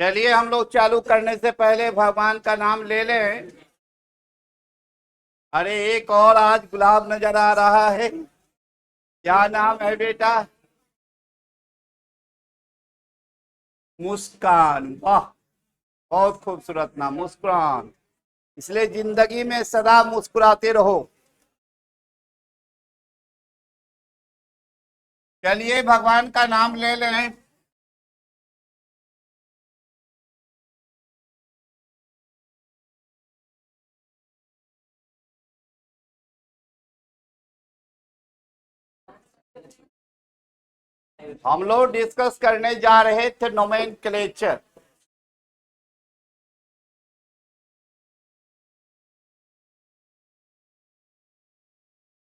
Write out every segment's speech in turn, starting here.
चलिए हम लोग चालू करने से पहले भगवान का नाम ले लें। अरे एक और आज गुलाब नजर आ रहा है। क्या नाम है बेटा? मुस्कान। वाह, बहुत खूबसूरत नाम मुस्कुरान। इसलिए जिंदगी में सदा मुस्कुराते रहो। चलिए भगवान का नाम ले लें। हम लोग डिस्कस करने जा रहे थे नोमेनक्लेचर।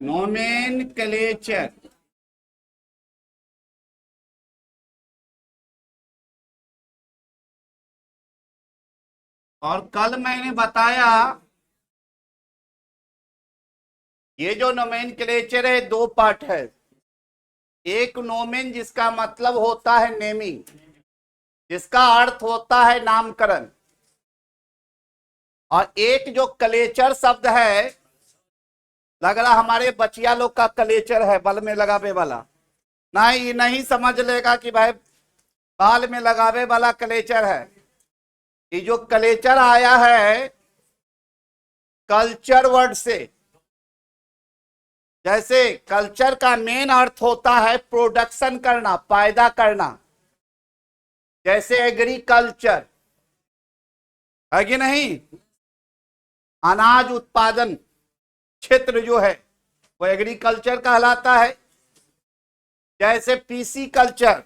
नोमेनक्लेचर और कल मैंने बताया ये जो नोमेनक्लेचर है दो पार्ट है। एक नोमेन जिसका मतलब होता है नेमिंग, जिसका अर्थ होता है नामकरण, और एक जो कलेचर शब्द है, लग रहा हमारे बचिया लोग का कलेचर है, बल में लगावे वाला। नहीं, नहीं समझ लेगा कि भाई बाल में लगावे वाला कलेचर है। ये जो कलेचर आया है कल्चर वर्ड से। जैसे कल्चर का मेन अर्थ होता है प्रोडक्शन करना, पैदा करना। जैसे एग्रीकल्चर है कि नहीं, अनाज उत्पादन क्षेत्र जो है वो एग्रीकल्चर कहलाता है। जैसे पीसी कल्चर,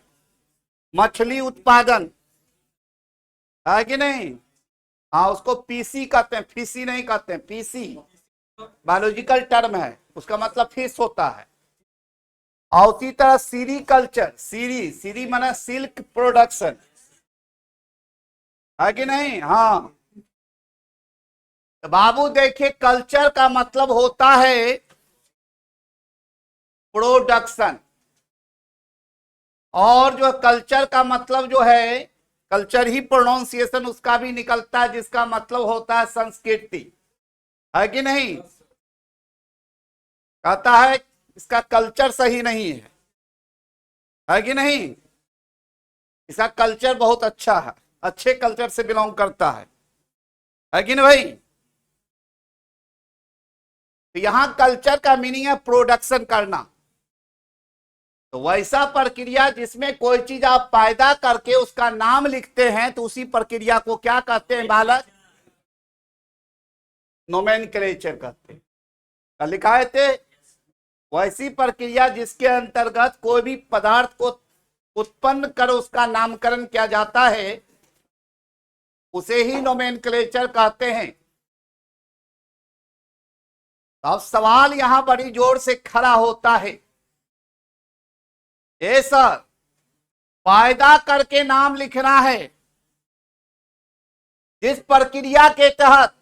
मछली उत्पादन है कि नहीं। हाँ, उसको पीसी कहते हैं, फीसी नहीं कहते हैं। पीसी बायोलॉजिकल टर्म है, उसका मतलब फिश होता है। और उसी तरह सीरी कल्चर, सीरी सीरी माना सिल्क प्रोडक्शन है कि नहीं। हाँ, तो बाबू देखिए कल्चर का मतलब होता है प्रोडक्शन, और जो कल्चर का मतलब जो है, कल्चर ही प्रोनाउंसिएशन उसका भी निकलता है, जिसका मतलब होता है संस्कृति है कि नहीं। कहता है इसका कल्चर सही नहीं है कि नहीं। इसका कल्चर बहुत अच्छा है, अच्छे कल्चर से बिलोंग करता है कि नहीं भाई। तो यहां कल्चर का मीनिंग है प्रोडक्शन करना। तो वैसा प्रक्रिया जिसमें कोई चीज आप पैदा करके उसका नाम लिखते हैं, तो उसी प्रक्रिया को क्या कहते हैं बालक? नोमेनक्लेचर कहते हैं। लिखाए थे वैसी प्रक्रिया जिसके अंतर्गत कोई भी पदार्थ को उत्पन्न कर उसका नामकरण किया जाता है, उसे ही नोमेनक्लेचर कहते हैं। अब सवाल यहां बड़ी जोर से खड़ा होता है, ए सर पैदा करके नाम लिखना है, जिस प्रक्रिया के तहत,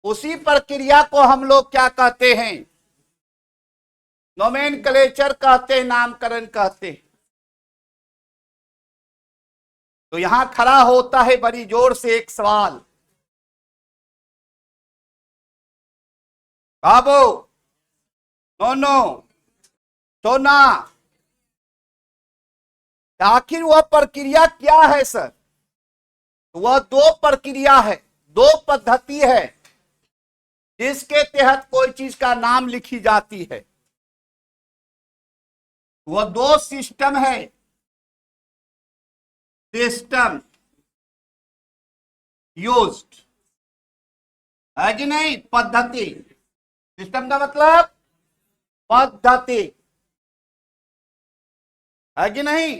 उसी प्रक्रिया को हम लोग क्या कहते हैं? नोमेनक्लेचर कहते हैं, नामकरण कहते हैं। तो यहां खड़ा होता है बड़ी जोर से एक सवाल, बाबू नोनो सोना, आखिर वह प्रक्रिया क्या है सर? वह दो प्रक्रिया है, दो पद्धति है जिसके तहत कोई चीज का नाम लिखी जाती है। वह दो सिस्टम है, सिस्टम यूज्ड है कि नहीं, पद्धति। सिस्टम का मतलब पद्धति है कि नहीं।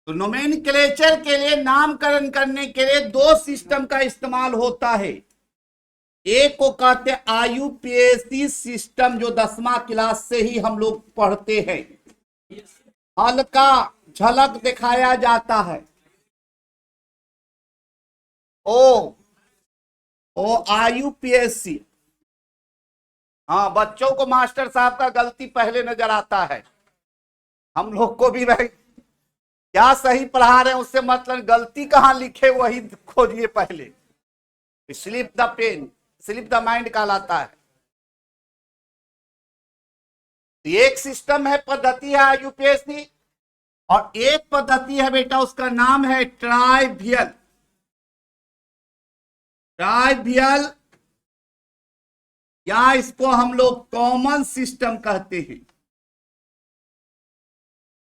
तो नोमेनक्लेचर के लिए, नामकरण करने के लिए दो सिस्टम का इस्तेमाल होता है। एक को कहते हैं आईयूपीएसी सिस्टम, जो 10वां क्लास से ही हम लोग पढ़ते हैं, हल्का झलक दिखाया जाता है। ओ ओ IUPAC। हाँ, बच्चों को मास्टर साहब का गलती पहले नजर आता है, हम लोग को भी भाई क्या सही पढ़ा रहे हैं उससे मतलब गलती कहाँ लिखे वही खोजिए पहले। Slip the pen slip the mind कहलाता है। एक सिस्टम है, पद्धति है IUPAC, और एक पद्धति है बेटा उसका नाम है ट्राइवियल। ट्राइवियल या इसको हम लोग कॉमन सिस्टम कहते हैं,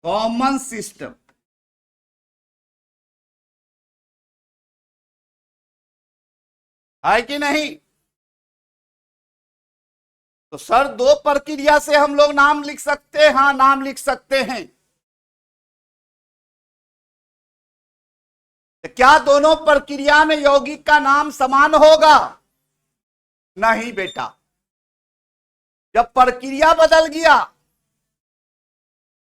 कॉमन सिस्टम। है कि नहीं? तो सर दो प्रक्रिया से हम लोग नाम लिख सकते हैं, हाँ नाम लिख सकते हैं। तो क्या दोनों प्रक्रिया में यौगिक का नाम समान होगा? नहीं बेटा, जब प्रक्रिया बदल गया,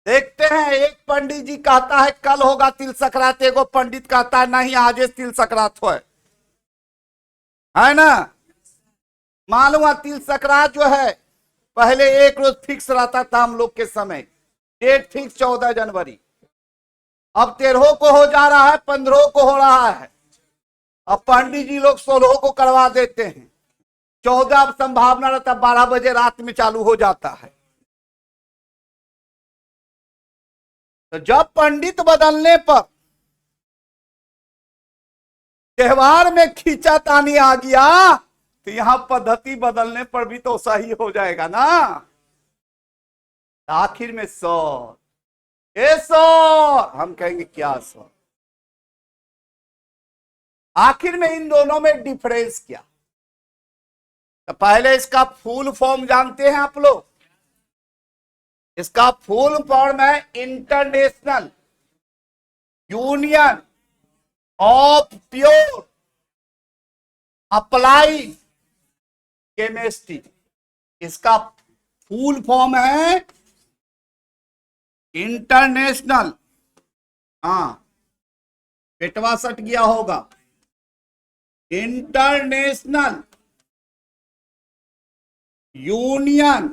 देखते हैं एक पंडित जी कहता है कल होगा तिल संक्रांति, एगो पंडित कहता है नहीं आज तिल संक्रांति है ना। मालूम है तिल संक्रांति जो है पहले एक रोज फिक्स रहता था हम लोग के समय, डेट फिक्स 14 जनवरी, अब 13 को हो जा रहा है, 15 को हो रहा है, अब पंडित जी लोग 16 को करवा देते हैं, 14 अब संभावना रहता 12 बजे रात में चालू हो जाता है। तो जब पंडित बदलने पर त्योहार में खींचातानी आ गया, तो यहां पद्धति बदलने पर भी तो सही हो जाएगा ना। आखिर में सर ए सर हम कहेंगे क्या सर, आखिर में इन दोनों में डिफरेंस क्या? तो पहले इसका फुल फॉर्म जानते हैं आप लोग? इसका फुल फॉर्म है international union of pure applied chemistry. इसका फुल फॉर्म है इंटरनेशनल, हाँ पेटवा सट गया होगा, इंटरनेशनल यूनियन,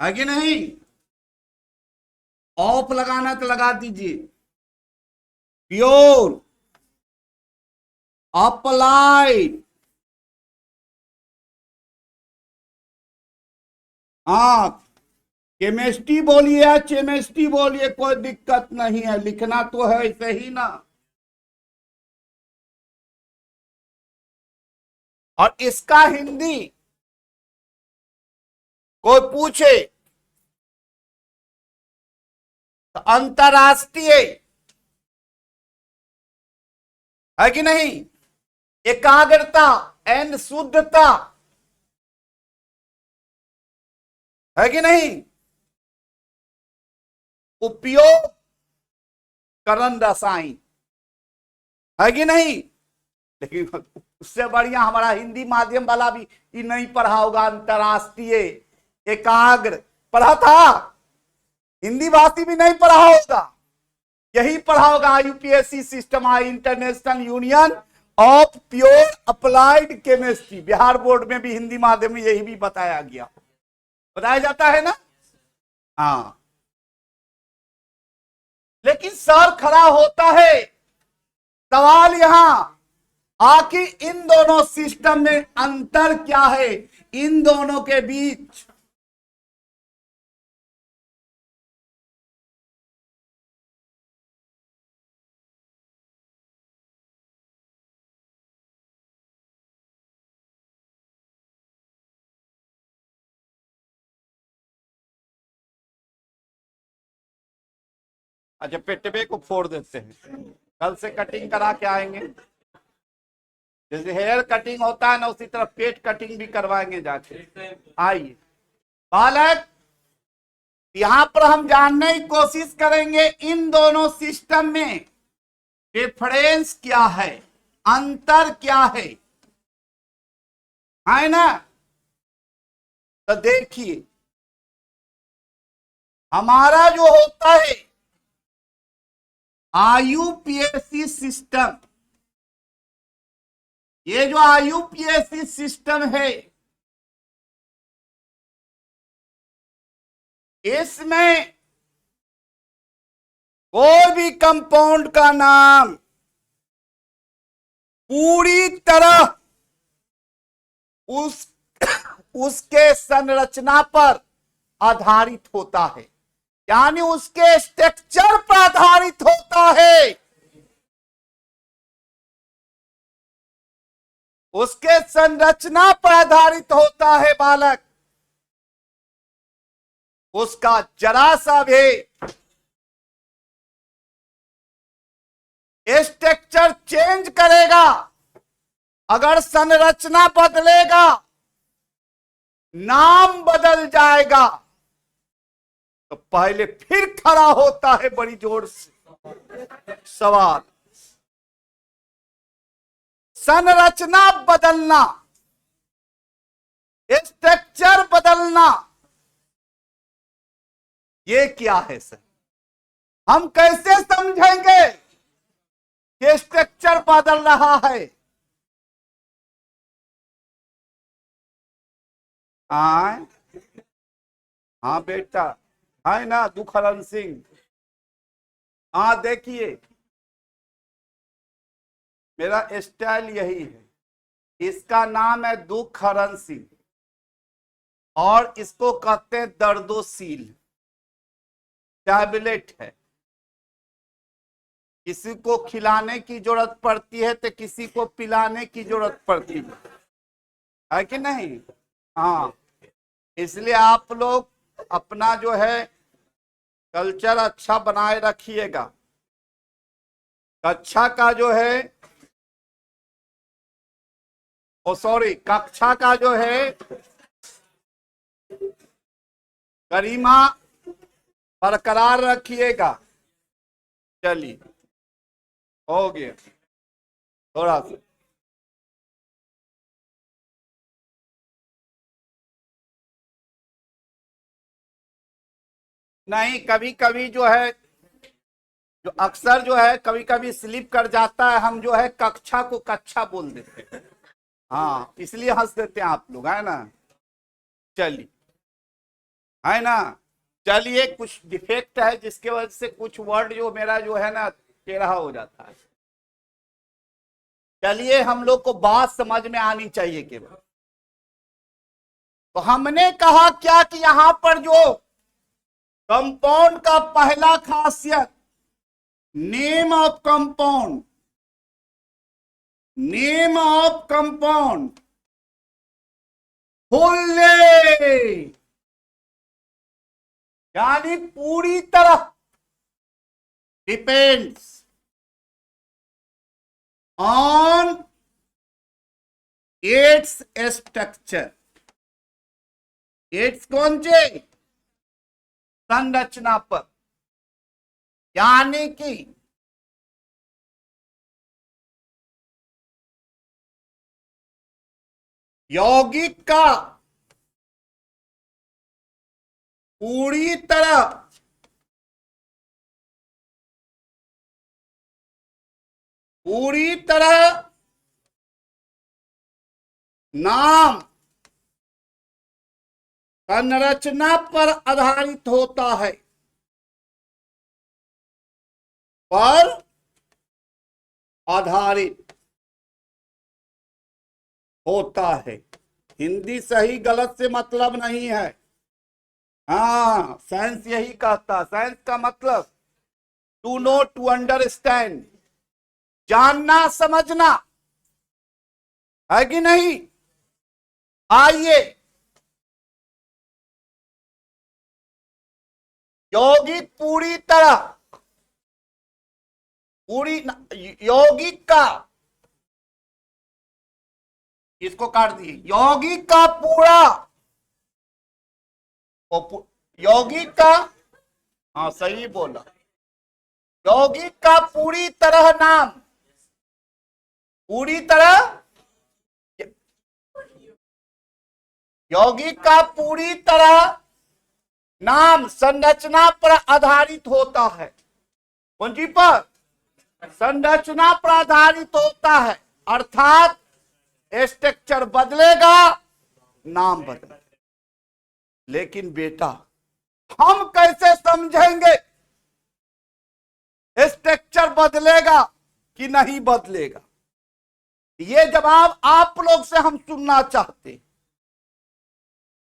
है कि नहीं? ऑफ लगाना तो लगा दीजिए, प्योर अप्लाइड, हाँ केमिस्ट्री बोलिए या केमिस्ट्री बोलिए कोई दिक्कत नहीं है, लिखना तो है ऐसे ही ना। और इसका हिंदी कोई पूछे तो अंतरराष्ट्रीय, है कि नहीं? एकाग्रता एंड शुद्धता, है कि नहीं? उपयोग करण रसायन, है कि नहीं? लेकिन उससे बढ़िया हमारा हिंदी माध्यम वाला भी ये नहीं पढ़ा होगा, अंतरराष्ट्रीय एकाग्र पढ़ा था, हिंदी भाषी भी नहीं पढ़ा होगा, यही पढ़ा होगा IUPAC सिस्टम है international union of pure applied chemistry. Bihar board में भी हिंदी माध्यम में यही भी बताया गया, बताया जाता है ना। हाँ, लेकिन सर खड़ा होता है सवाल यहां, आखिर इन दोनों सिस्टम में अंतर क्या है, इन दोनों के बीच? अच्छा पेटवे को फोड़ देते हैं, कल से कटिंग करा के आएंगे, जैसे हेयर कटिंग होता है ना उसी तरह पेट कटिंग भी करवाएंगे जाके। आइए बालक, यहां पर हम जानने की कोशिश करेंगे इन दोनों सिस्टम में डिफरेंस क्या है, अंतर क्या है ना। तो देखिए हमारा जो होता है IUPAC सिस्टम, ये जो IUPAC सिस्टम है, इसमें कोई भी कंपाउंड का नाम पूरी तरह उसके संरचना पर आधारित होता है, यानी उसके स्ट्रक्चर पर आधारित होता है, उसके संरचना पर आधारित होता है बालक। उसका जरा सा भी स्ट्रक्चर चेंज करेगा, अगर संरचना बदलेगा, नाम बदल जाएगा, तो पहले फिर खड़ा होता है बड़ी जोर से सवाल, संरचना बदलना, स्ट्रक्चर बदलना, ये क्या है सर? हम कैसे समझेंगे कि स्ट्रक्चर बदल रहा है? हाँ बेटा, है ना दुखहरण सिंह? हाँ देखिए, मेरा स्टाइल यही है। इसका नाम है दुखहरण सिंह और इसको कहते हैं दर्दोशील। टैबलेट है, किसी को खिलाने की जरूरत पड़ती है तो किसी को पिलाने की जरूरत पड़ती है कि नहीं? हाँ, इसलिए आप लोग अपना जो है कल्चर अच्छा बनाए रखिएगा। कक्षा का जो है कक्षा का जो है गरिमा बरकरार रखिएगा। चलिए, हो गया थोड़ा सा। नहीं, कभी कभी जो है, जो अक्सर जो है कभी कभी स्लिप कर जाता है, हम जो है कक्षा को कक्षा बोल देते हैं। हाँ, इसलिए हंस देते हैं आप लोग, है ना? चलिए, है ना? चलिए, कुछ डिफेक्ट है जिसके वजह से कुछ वर्ड जो मेरा जो है ना टेढ़ा हो जाता है। चलिए, हम लोग को बात समझ में आनी चाहिए केवल। तो हमने कहा क्या कि यहां पर जो कंपाउंड का पहला खासियत, name of compound, name of compound fully, यानी पूरी तरह depends on its structure. It's कौन से? संरचना पर, यानी कि यौगिक का पूरी तरह नाम संरचना पर आधारित होता है, पर आधारित होता है। हिंदी सही गलत से मतलब नहीं है। हाँ, साइंस यही कहता। साइंस का मतलब टू नो, टू अंडरस्टैंड, जानना समझना, है कि नहीं? आइए, यौगिक यौगिक का, इसको काट दिए, यौगिक का पूरा, यौगिक का, हाँ सही बोला, यौगिक का पूरी तरह नाम, पूरी तरह, यौगिक का पूरी तरह नाम संरचना पर आधारित होता है। कौन सी पर? संरचना पर आधारित होता है, अर्थात स्ट्रक्चर बदलेगा, नाम बदलेगा। लेकिन बेटा हम कैसे समझेंगे स्ट्रक्चर बदलेगा कि नहीं बदलेगा? ये जवाब आप लोग से हम सुनना चाहते हैं।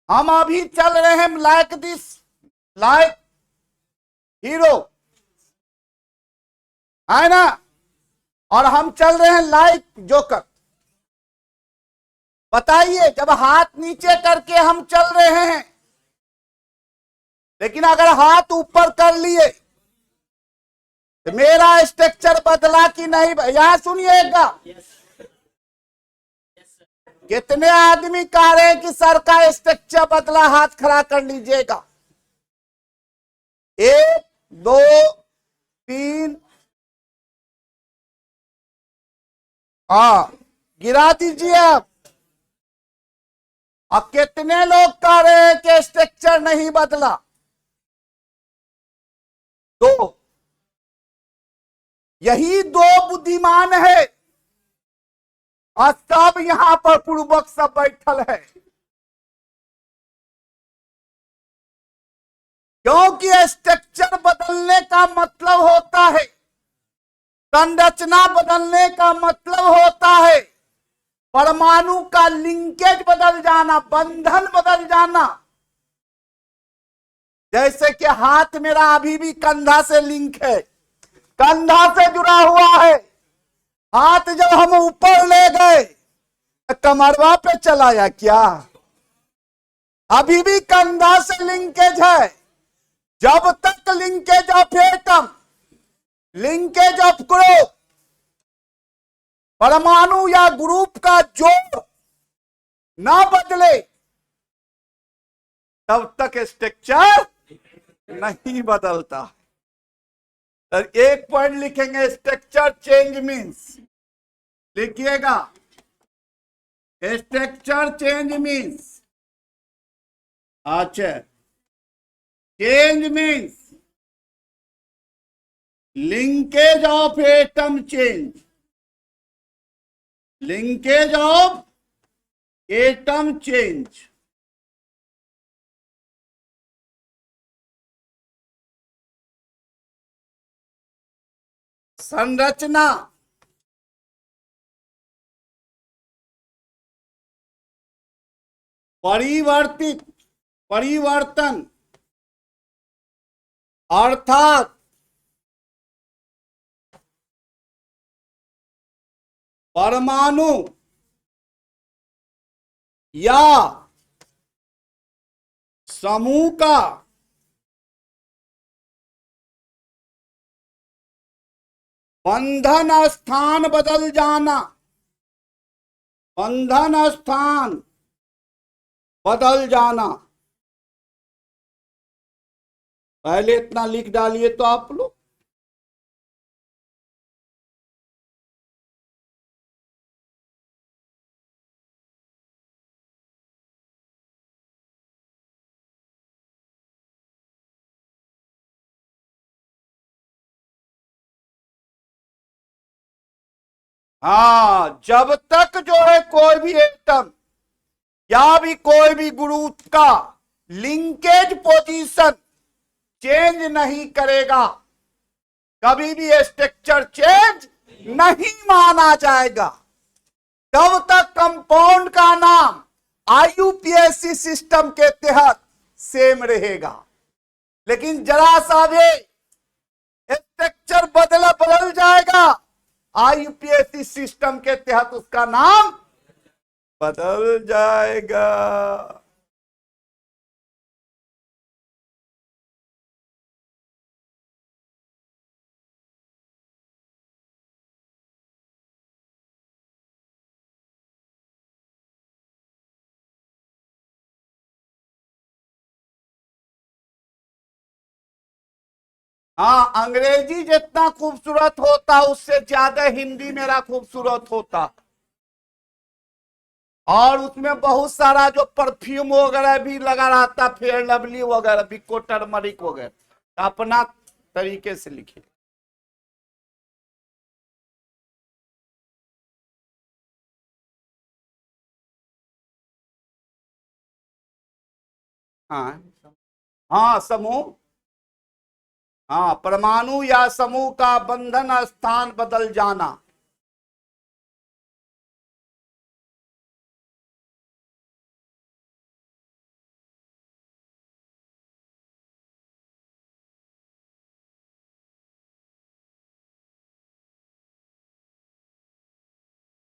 हम अभी चल रहे हैं लाइक दिस, लाइक हीरो, है ना, और हम चल रहे हैं लाइक जोकर। बताइए, जब हाथ नीचे करके हम चल रहे हैं, लेकिन अगर हाथ ऊपर कर लिए तो मेरा स्ट्रक्चर बदला कि नहीं? यहां सुनिएगा, कितने आदमी कह रहे हैं कि सर का स्ट्रक्चर बदला? हाथ खड़ा कर लीजिएगा। 1 2 3, हाँ गिरा दीजिए आप। अब कितने लोग कह रहे हैं कि स्ट्रक्चर नहीं बदला? 2। यही 2 बुद्धिमान है और सब यहां पर पूर्वक सब बैठल है, क्योंकि स्ट्रक्चर बदलने का मतलब होता है, संरचना बदलने का मतलब होता है परमाणु का लिंकेज बदल जाना, बंधन बदल जाना। जैसे कि हाथ मेरा अभी भी कंधा से लिंक है, कंधा से जुड़ा हुआ है। हाथ जब हम ऊपर ले गए कमरवा पे चलाया क्या? अभी भी कंधा से लिंकेज है। जब तक linkage of atom, linkage of group, परमाणु या ग्रुप का जोड़ ना बदले, तब तक स्ट्रक्चर नहीं बदलता। तो एक पॉइंट लिखेंगे, स्ट्रक्चर चेंज मीन्स, लिखिएगा, स्ट्रक्चर चेंज मीन्स, अच्छा, change means linkage of atom change, linkage of atom change. संरचना परिवर्तित, परिवर्तन अर्थात परमाणु या समूह का बंधन स्थान बदल जाना, बंधन स्थान बदल जाना। पहले इतना लिख डालिए तो आप लोग। हाँ, जब तक जो है कोई भी एटम या भी कोई भी ग्रुप का लिंकेज पोजीशन चेंज नहीं करेगा, कभी भी स्ट्रक्चर चेंज नहीं माना जाएगा। तब तक कंपाउंड का नाम आईयूपीएसी सिस्टम के तहत सेम रहेगा। लेकिन जरा सा भी स्ट्रक्चर बदल जाएगा, आईयूपीएसी सिस्टम के तहत उसका नाम बदल जाएगा। हाँ, अंग्रेजी जितना खूबसूरत होता उससे ज्यादा हिंदी मेरा खूबसूरत होता, और उसमें बहुत सारा जो परफ्यूम वगैरह भी लगा रहता, फेयर लवली वगैरह, बिको टर्मरिक वगैरह, अपना तरीके से लिखिए। हाँ हाँ, समूह, हाँ, परमाणु या समूह का बंधन स्थान बदल जाना।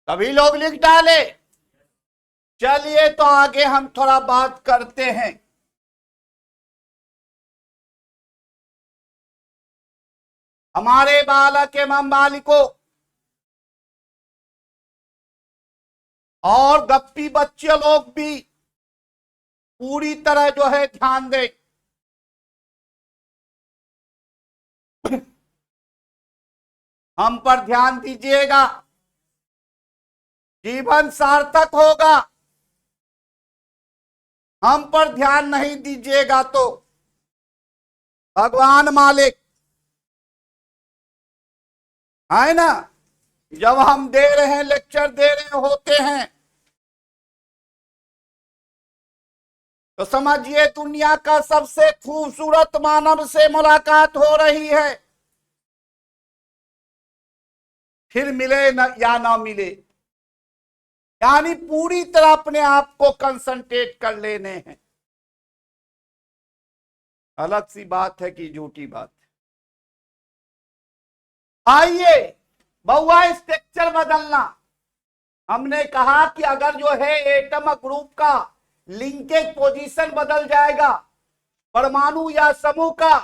सभी लोग लिख डाले। चलिए तो आगे हम थोड़ा बात करते हैं। हमारे बालक एवं बालिकों और गप्पी बच्चे लोग भी पूरी तरह जो है ध्यान दें। हम पर ध्यान दीजिएगा, जीवन सार्थक होगा। हम पर ध्यान नहीं दीजिएगा तो भगवान मालिक है ना, जब हम दे रहे हैं, लेक्चर दे रहे होते हैं, तो समझिए दुनिया का सबसे खूबसूरत मानव से मुलाकात हो रही है। फिर मिले न या ना मिले, यानी पूरी तरह अपने आप को कंसंट्रेट कर लेने हैं। अलग सी बात है कि झूठी बात है। आइए बउआ, स्ट्रक्चर बदलना। हमने कहा कि अगर जो है एटम ग्रुप का लिंकेज पोजीशन बदल जाएगा, परमाणु या समूह का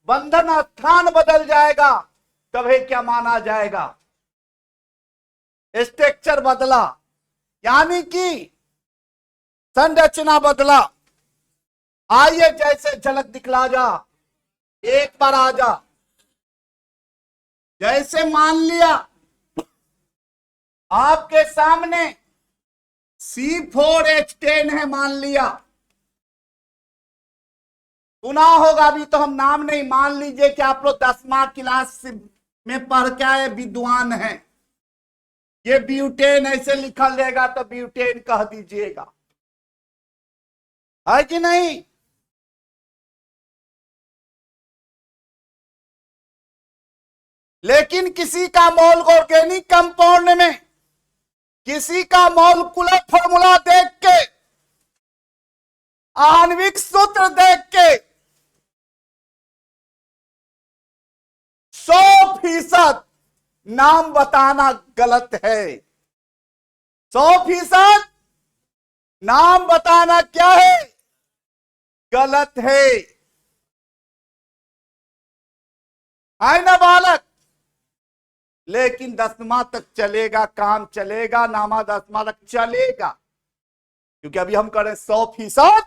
बंधन स्थान बदल जाएगा, तभी क्या माना जाएगा? स्ट्रक्चर बदला, यानी कि संरचना बदला। आइए जैसे झलक दिखला जा, एक बार आ जा। जैसे मान लिया आपके सामने C4H10 है, मान लिया, सुना होगा, अभी तो हम नाम नहीं, मान लीजिए कि आप लोग 10वीं क्लास में पढ़ के आए, विद्वान हैं। ये ब्यूटेन ऐसे लिखा रहेगा तो ब्यूटेन कह दीजिएगा, है कि नहीं? लेकिन किसी का मोल ऑर्गेनिक कंपाउंड में, किसी का मॉलिक्यूलर फॉर्मूला देख के, आणविक सूत्र देख के 100% नाम बताना गलत है। 100% नाम बताना क्या है? गलत है ना बालक? लेकिन 10वीं तक चलेगा, काम चलेगा, नामा 10वीं तक चलेगा, क्योंकि अभी हम करें 100%।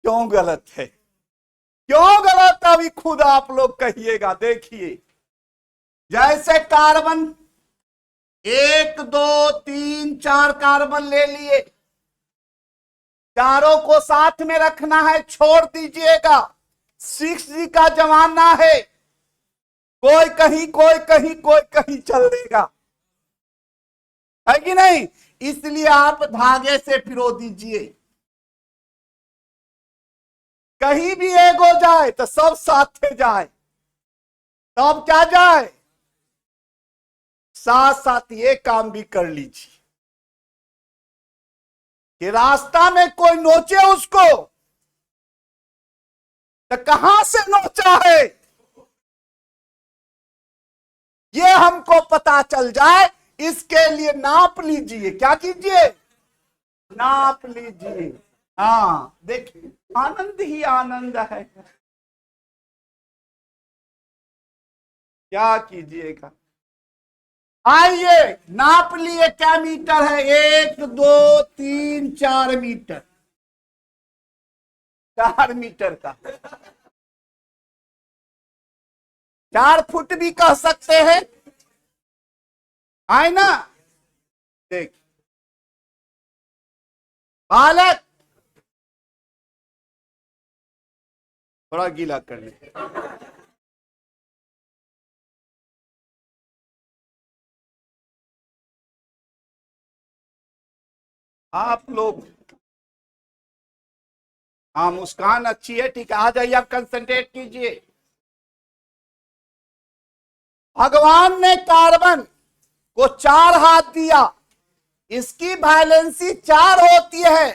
क्यों गलत है? क्यों गलत है? अभी खुद आप लोग कहिएगा। देखिए, जैसे कार्बन 1 2 3 4 कार्बन ले लिए, चारों को साथ में रखना है, छोड़ दीजिएगा। 6G का जमाना है, कोई कहीं कोई कहीं कोई कहीं चल देगा, है कि नहीं? इसलिए आप धागे से पिरो दीजिए। कहीं भी एक हो जाए तो सब साथ में जाए, तब क्या जाए, साथ साथ ये काम भी कर लीजिए कि रास्ता में कोई नोचे उसको तो कहां से नोचा है ये हमको पता चल जाए। इसके लिए नाप लीजिए। क्या कीजिए? नाप लीजिए। हाँ, देखिए, आनंद ही आनंद है। क्या कीजिएगा? आइए, नाप लिए, क्या मीटर है? 1 2 3 4 मीटर, 4 मीटर का, 4 फुट भी कह सकते हैं, है ना? देख बालक, थोड़ा गीला कर ले। आप लोग हाँ मुस्कान अच्छी है, ठीक है, आ जाइए आप कंसंट्रेट कीजिए। भगवान ने कार्बन को 4 हाथ दिया, इसकी वैलेंसी 4 होती है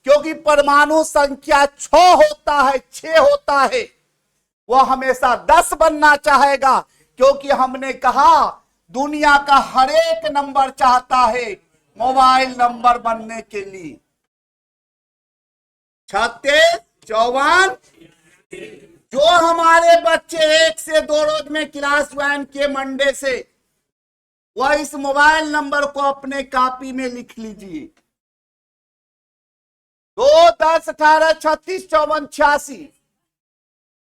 क्योंकि परमाणु संख्या 6 होता है, 6 होता है। वह हमेशा 10 बनना चाहेगा क्योंकि हमने कहा दुनिया का हर एक नंबर चाहता है मोबाइल नंबर बनने के लिए। 36, 54। जो हमारे बच्चे 1 से 2 रोज में क्लास 1 के मंडे से, वह इस मोबाइल नंबर को अपने कॉपी में लिख लीजिए। 2, 10, 18, 36, 54, 86।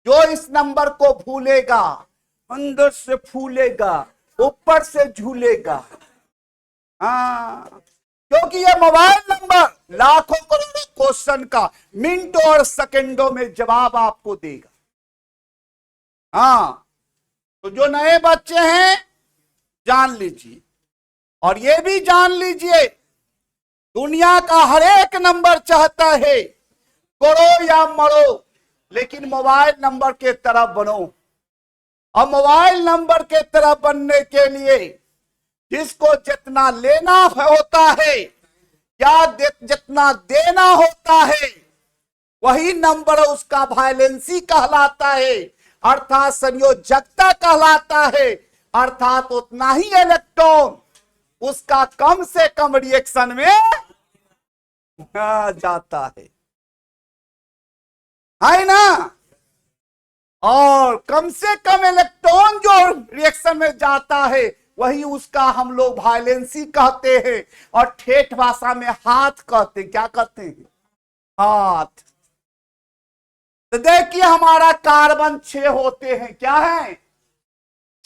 जो इस नंबर को भूलेगा अंदर से फूलेगा, ऊपर से झूलेगा। हाँ, क्योंकि ये मोबाइल नंबर लाखों करोड़ों क्वेश्चन का मिनटों और सेकंडों में जवाब आपको देगा। हाँ, तो जो नए बच्चे हैं जान लीजिए, और ये भी जान लीजिए दुनिया का हर एक नंबर चाहता है करो या मरो, लेकिन मोबाइल नंबर के तरफ बनो। और मोबाइल नंबर के तरफ बनने के लिए जिसको जितना लेना होता है या जितना देना होता है, वही नंबर उसका वैलेंसी कहलाता है, अर्थात संयोजकता कहलाता है, अर्थात उतना ही इलेक्ट्रॉन उसका कम से कम रिएक्शन में जाता है ना। और कम से कम इलेक्ट्रॉन जो रिएक्शन में जाता है वही उसका हम लोग वैलेंसी कहते हैं, और ठेठ भाषा में हाथ कहते हैं। क्या कहते हैं? हाथ। तो देखिए हमारा कार्बन 6 होते हैं, क्या है?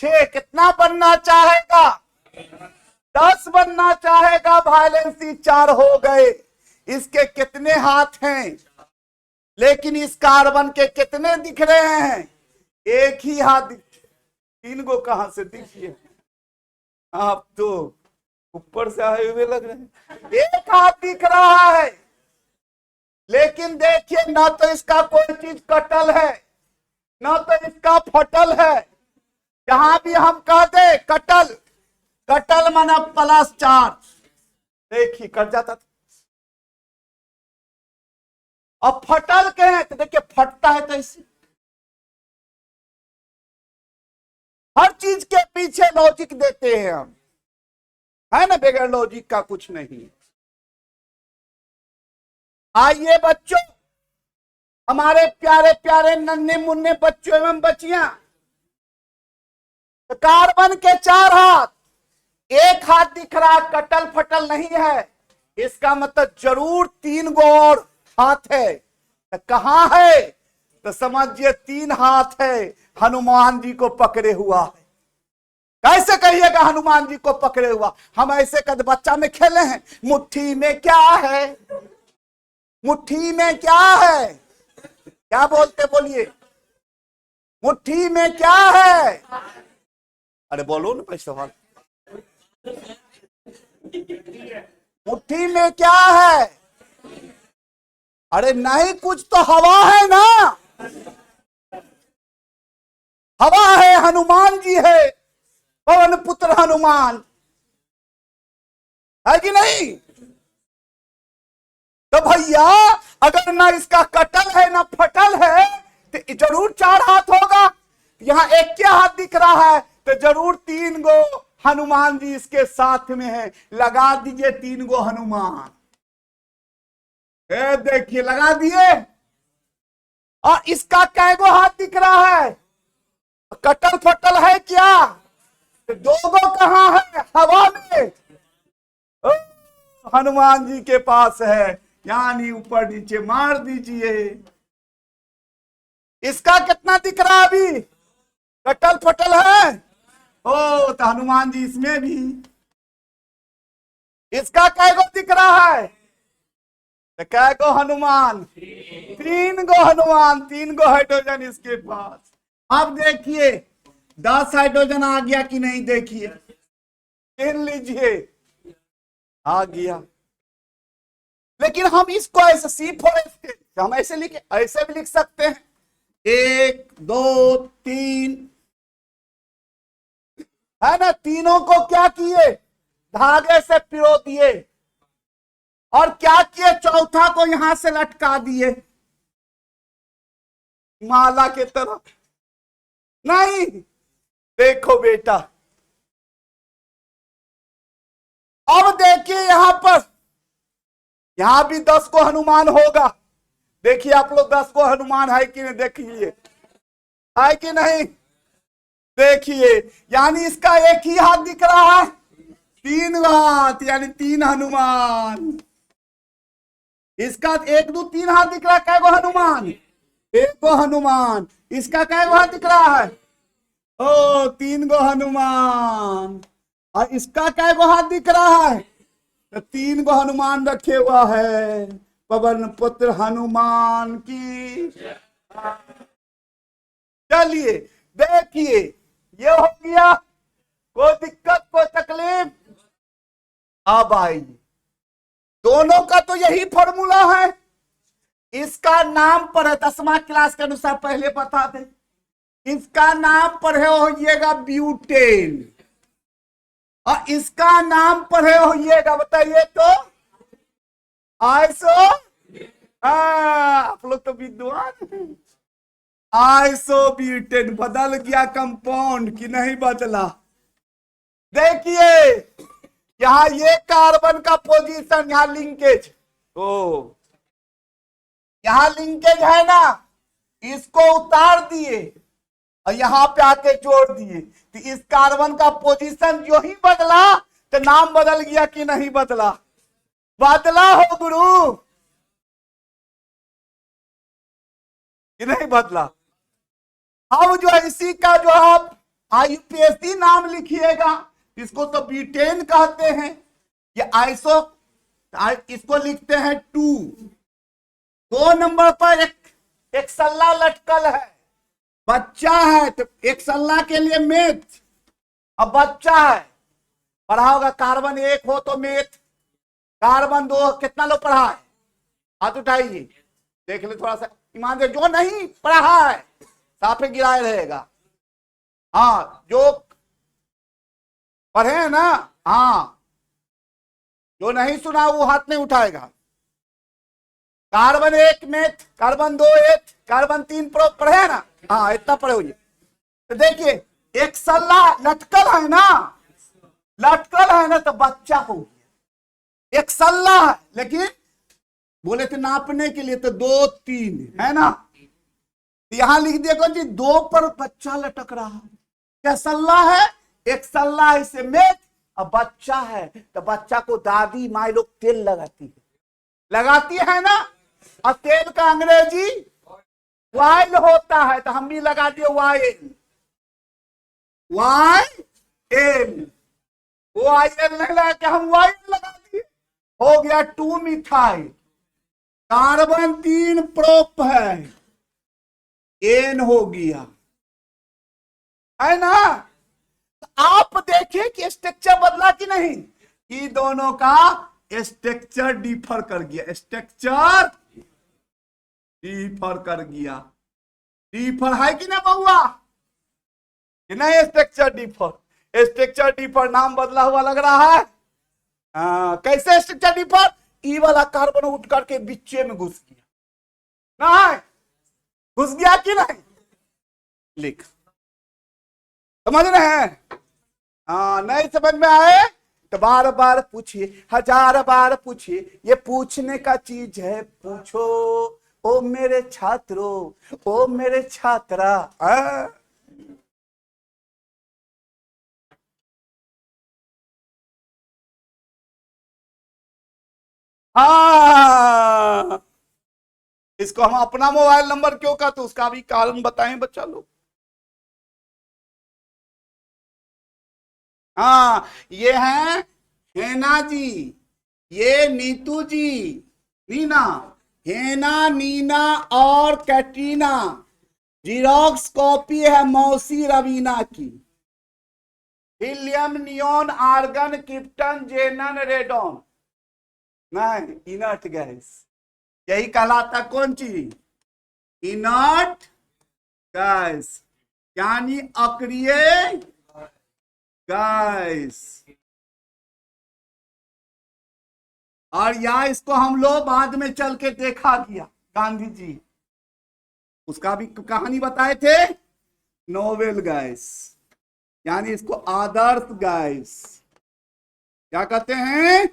6। कितना बनना चाहेगा? 10 बनना चाहेगा, वैलेंसी 4 हो गए। इसके कितने हाथ हैं? लेकिन इस कार्बन के कितने दिख रहे हैं? एक ही हाथ दिख। 3 गो कहां से दिखिए, आप तो ऊपर से आए हुए लग रहे हैं। एक हाथ दिख रहा है, लेकिन देखिए ना तो इसका कोई चीज कटल है, ना तो इसका फटल है। जहां भी हम कह दे कटल, कटल माना +4, देखिए कट जाता था। अब फटल के हैं तो देखिए फटता है तो इसे। हर चीज के पीछे लॉजिक देते हैं हम, है ना, बगैर लॉजिक का कुछ नहीं। आइए बच्चों, हमारे प्यारे प्यारे नन्हे मुन्ने बच्चों एवं बच्चियां, तो कार्बन के 4 हाथ, एक हाथ दिख रहा, कटल फटल नहीं है, इसका मतलब जरूर 3 गो और हाथ है। तो कहां है? तो समझिए 3 हाथ है, हनुमान जी को पकड़े हुआ है। कैसे कहिएगा हनुमान जी को पकड़े हुआ? हम ऐसे कद बच्चा में खेले हैं, मुट्ठी में क्या है, मुट्ठी में क्या है, क्या बोलते बोलिए, मुट्ठी में क्या है? अरे बोलो ना भाई सवाल, मुट्ठी में क्या है? अरे नहीं, कुछ तो हवा है ना, हवा है, हनुमान जी है, पवन पुत्र हनुमान, है कि नहीं? तो भैया अगर ना इसका कटल है ना फटल है तो जरूर 4 हाथ होगा। यहां एक क्या हाथ दिख रहा है तो जरूर 3 गो हनुमान जी इसके साथ में है। लगा दीजिए 3 गो हनुमान, देखिए लगा दिए। और इसका कै गो हाथ दिख रहा है? कटल फटल है क्या? 2 गो कहां है? हवा में। हनुमान जी के पास है, यानी ऊपर नीचे मार दीजिए। इसका कितना दिख रहा है अभी? कटल फटल है। ओ तो हनुमान जी इसमें भी। इसका कै गो दिख रहा है? तो कै गो हनुमान? 3 गो हनुमान, 3 गो हाइड्रोजन इसके पास। अब देखिए 10 हाइड्रोजन आ गया कि नहीं? देखिए गिन लीजिए, आ गया। लेकिन हम इसको ऐसे C4H हम ऐसे भी लिख सकते हैं, 1 2 3, है ना। तीनों को क्या किए, धागे से पिरो दिए, और क्या किए, चौथा को यहां से लटका दिए माला के तरह। नहीं, देखो बेटा, अब देखिए यहां पर, यहां भी 10 को हनुमान होगा। देखिए आप लोग 10 को हनुमान है कि नहीं, देखिए है कि नहीं। देखिए यानी इसका एक ही हाथ दिख रहा है, 3 हाथ, यानी 3 हनुमान। इसका 1 2 3 हाथ दिख रहा है, कै गो हनुमान, 1 गो हनुमान। इसका कै गो हाथ दिख रहा है, ओ 3 गो हनुमान। और इसका कै गो हाथ दिख रहा है, तो 3 गो हनुमान रखे हुआ है। पवन पुत्र हनुमान की। चलिए देखिए, ये हो गया, कोई दिक्कत कोई तकलीफ। अब आइए, दोनों का तो यही फॉर्मूला है। इसका नाम पर है, 10वां क्लास के अनुसार पहले बता दें, इसका नाम पर है होइएगा ब्यूटेन, और इसका नाम पर है होइएगा, बताइए तो, आइसो। आप लोग तो विद्वान। आइसोब्यूटेन बदल गया कंपाउंड कि नहीं बदला। देखिए यहां ये कार्बन का पोजीशन, यहां लिंकेज, ओ यहां लिंकेज है ना, इसको उतार दिए और यहां पे आके जोड़ दिए, तो इस कार्बन का पोजीशन जो ही बदला, तो नाम बदल गया कि नहीं बदला, बदला हो गुरु कि नहीं बदला। अब जो है इसी का जो आप आईयूपीएसी नाम लिखिएगा, इसको तो ब्यूटेन कहते हैं। ये आइसो, इसको लिखते हैं 2 नंबर पर एक सल्ला लटकल है, बच्चा है, तो एक सल्ला के लिए मेथ, अब बच्चा है, पढ़ा होगा कार्बन 1 हो तो मेथ, कार्बन 2 कितना लोग पढ़ा है, हाथ उठाइए, देख ले थोड़ा सा ईमान से, जो नहीं पढ़ा है साफे गिराए रहेगा। हाँ जो पढ़े हैं ना, हाँ जो नहीं सुना वो हाथ नहीं उठाएगा। कार्बन 1 मेथ, कार्बन 2 एथ, कार्बन 3 प्रो, पढ़े ना, हाँ इतना पढ़े हुए। तो देखिए एक सल्ला लटकल है ना, लटकल है ना, तो बच्चा हो गया। एक सल्ला है, लेकिन बोले थे नापने के लिए, तो 2 3 है ना, यहां लिख दिया कौन जी, 2 पर बच्चा लटक रहा है। क्या सल्ला है, एक सल्ला इसे मेथ, और बच्चा है, तो बच्चा को दादी माई लोग तेल लगाती है ना, और तेल का अंग्रेजी वाइल होता है, तो हम भी लगा दिए वाइल, वाइल, वाइल नहीं लगा के हम वाइल लगा दिए, हो गया 2 मिथाइल। कार्बन 3 प्रोप है, एन हो गया, है ना। आप देखें कि स्ट्रक्चर बदला कि नहीं, कि दोनों का स्ट्रक्चर डिफर कर गया, स्ट्रक्चर डिफर कर गया, डिफर है कि ना बहुआ, कि नहीं स्ट्रक्चर डिफर नाम बदला हुआ लग रहा है। कैसे स्ट्रक्चर डिफर, ई वाला कार्बन उठ करके बीचे में घुस गया, नहीं घुस गया कि नहीं, लिख, समझ रहे हैं। नहीं समझ में आए तो बार बार पूछिए, 1000 बार पूछिए, ये पूछने का चीज है, पूछो ओ मेरे छात्रों, ओ मेरे छात्रा। हाँ इसको हम अपना मोबाइल नंबर क्यों कहते, उसका भी कारण बताएं बच्चा लोग। हाँ ये है हेना जी, ये नीतू जी, नीना, हेना, नीना और कैटरीना। जीरोक्स कॉपी है मौसी रवीना की। Helium, neon, argon, krypton, जेनन, radon, नहीं इनर्ट गैस। यही कहलाता कौन चीज? इनर्ट गैस, यानी अक्रिय गैस। और या इसको हम लोग बाद में चल के देखा गया, गांधी जी उसका भी कहानी बताए थे, नोबेल गैस, यानी इसको आदर्श गैस क्या कहते हैं?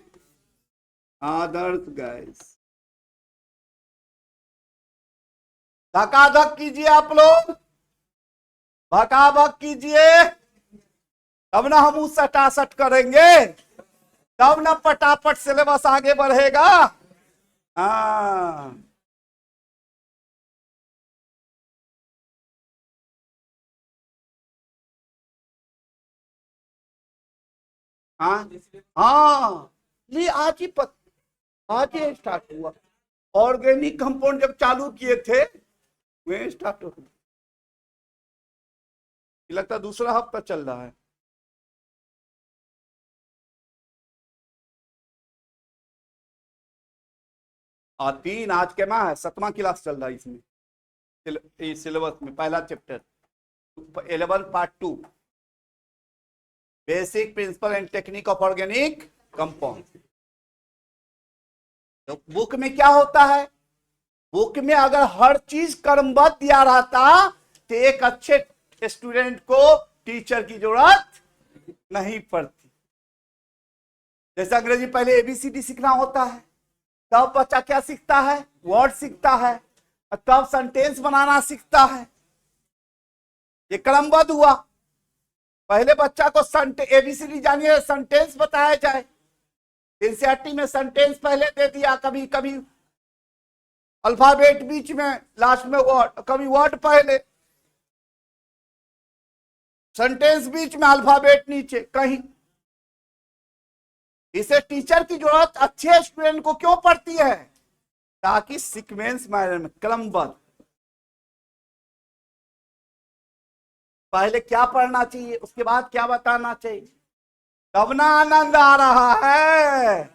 आदर्श गैस। धकाधक कीजिए आप लोग, भकाभक कीजिए, तब ना हम उस सटासट करेंगे, तब ना पटापट सिलेबस आगे बढ़ेगा। हाँ हाँ हाँ, ये आज ही स्टार्ट हुआ। ऑर्गेनिक कंपाउंड जब चालू किए थे वे स्टार्ट हो, लगता दूसरा हफ्ता चल रहा है। तीन आज के माह है, 7वां क्लास चल रहा है इसमें, सिलेबस में पहला chapter 11 part 2, basic principle and technique of organic compound. तो बुक में क्या होता है? बुक में अगर हर चीज क्रमबद्ध दिया रहता तो एक अच्छे स्टूडेंट को टीचर की जरूरत नहीं पड़ती। जैसे अंग्रेजी पहले एबीसीडी सीखना होता है, तब बच्चा क्या सीखता है? वर्ड सीखता है, तब सेंटेंस बनाना सीखता है। ये क्रमबद्ध हुआ। पहले बच्चा को एबीसीडी जानिए, सेंटेंस बताया जाए, एनसीईआरटी में सेंटेंस पहले दे दिया, कभी कभी अल्फाबेट बीच में, लास्ट में वर्ड, कभी वर्ड पहले, सेंटेंस बीच में, अल्फाबेट नीचे कहीं। इसे टीचर की जरूरत अच्छे स्टूडेंट को क्यों पड़ती है? ताकि सीक्वेंस मैनर में, क्रमबद्ध, पहले क्या पढ़ना चाहिए उसके बाद क्या बताना चाहिए, तब ना आनंद आ रहा है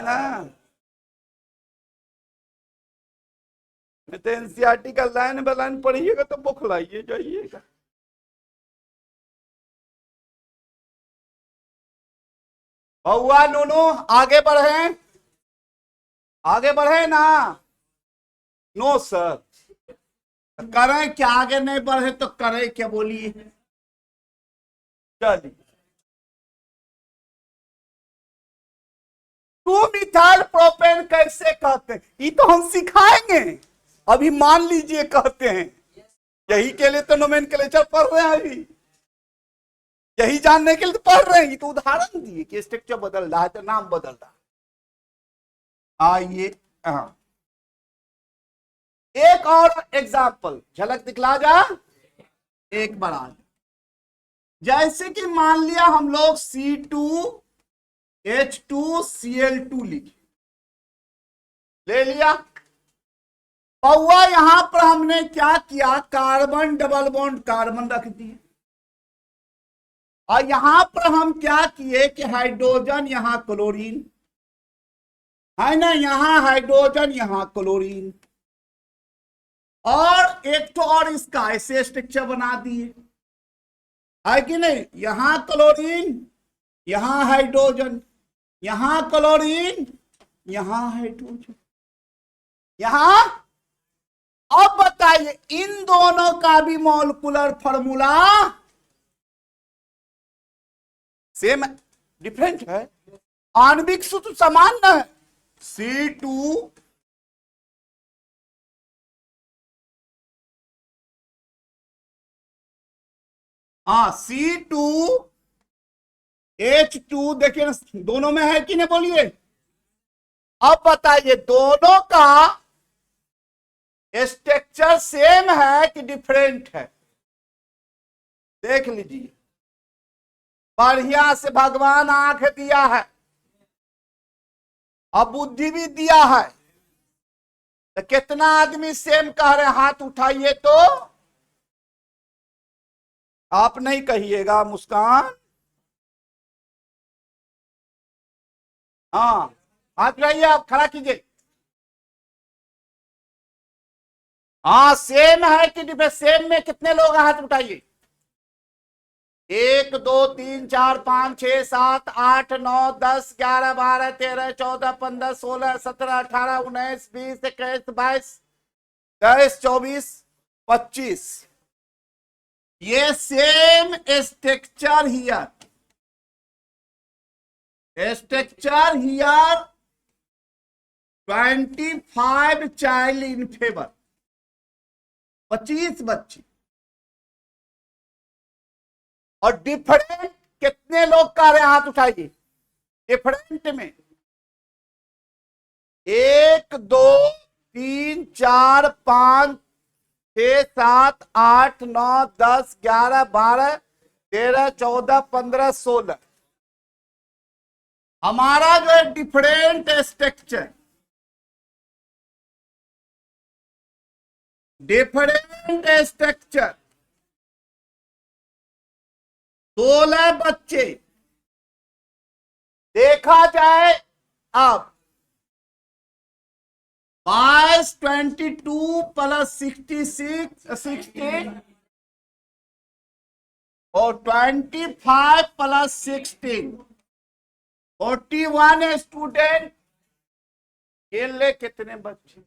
ना। तो एनसीईआरटी का लाइन बाय लाइन पढ़िएगा तो बुक लाइए जाइएगा। हुआ नूनू, आगे बढ़े, आगे बढ़े ना? नो सर, करें क्या? आगे नहीं बढ़े तो करें क्या? बोलिए। चलिए, 2 मिथाइल प्रोपेन कैसे कहते हैं ये तो हम सिखाएंगे, अभी मान लीजिए कहते हैं। यही के लिए तो नोमेनक्लेचर पढ़ रहे हैं, अभी यही जानने के लिए तो पढ़ रहे हैं। ये तो उदाहरण दिए कि स्ट्रक्चर बदल रहा है तो नाम बदल रहा है। आइए एक और एग्जाम्पल झलक दिखला जा, एक बार आ, जैसे कि मान लिया हम लोग C2H2Cl2 लिखे, ले लिया। पौआ यहां पर हमने क्या किया? कार्बन डबल बॉन्ड कार्बन रख दिए, और यहां पर हम क्या किए कि हाइड्रोजन यहां क्लोरीन है ना, यहां हाइड्रोजन यहां क्लोरीन, और एक तो और इसका ऐसे स्ट्रक्चर बना दिए, है कि नहीं? यहां क्लोरीन, यहां हाइड्रोजन, यहां क्लोरीन, यहां हाइड्रोजन, यहां। अब बताइए इन दोनों का भी मॉलिक्यूलर फॉर्मूला सेम डिफरेंट है, आणविक सूत्र समान है। C2 C2H2 देखिए दोनों में है कि नहीं? बोलिए। अब बताइए दोनों का स्ट्रक्चर सेम है कि डिफरेंट है? देख लीजिए, बढ़िया से भगवान आंख दिया है, अब बुद्धि भी दिया है, तो कितना आदमी सेम कह रहे? हाथ उठाइए तो। आप नहीं कहिएगा मुस्कान, हाँ हाथ उठाइए, आप खड़ा कीजिए। हाँ सेम है कि डिफरेंट? सेम में कितने लोग हाथ उठाइए? 1 2 3 4 5 6 7 8 9 10 11 12 13 14 15 16 17 18 19 20 21 22 23 24 25। ये same structure here, structure here 25 child in favour, 25 बच्चे। और डिफरेंट कितने लोग कर रहे हैं? हाथ उठाइए। डिफरेंट में 1 2 3 4 5 6 7 8 9 10 11 12 13 14 15 16। हमारा जो है डिफरेंट स्ट्रक्चर, डिफरेंट स्ट्रक्चर 16 बच्चे। देखा जाए अब 22 22 प्लस 66 16 और 25 प्लस 16 41 स्टूडेंट। खेल ले कितने बच्चे?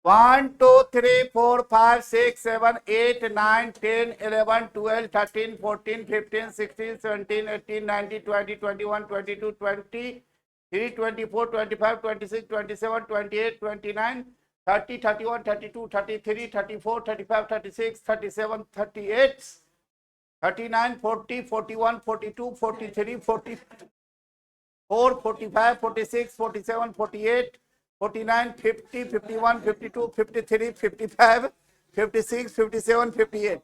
1 2 3 4 5 6 7 8 9 10 11 12 13 14 15 16 17 18 19 20 21 22 23 24 25 26 27 28 29 30 31 32 33 34 35 36 37 38 39 40 41 42 43 44 45 46 47 48 49 50 51 52 53 55 56 57 58।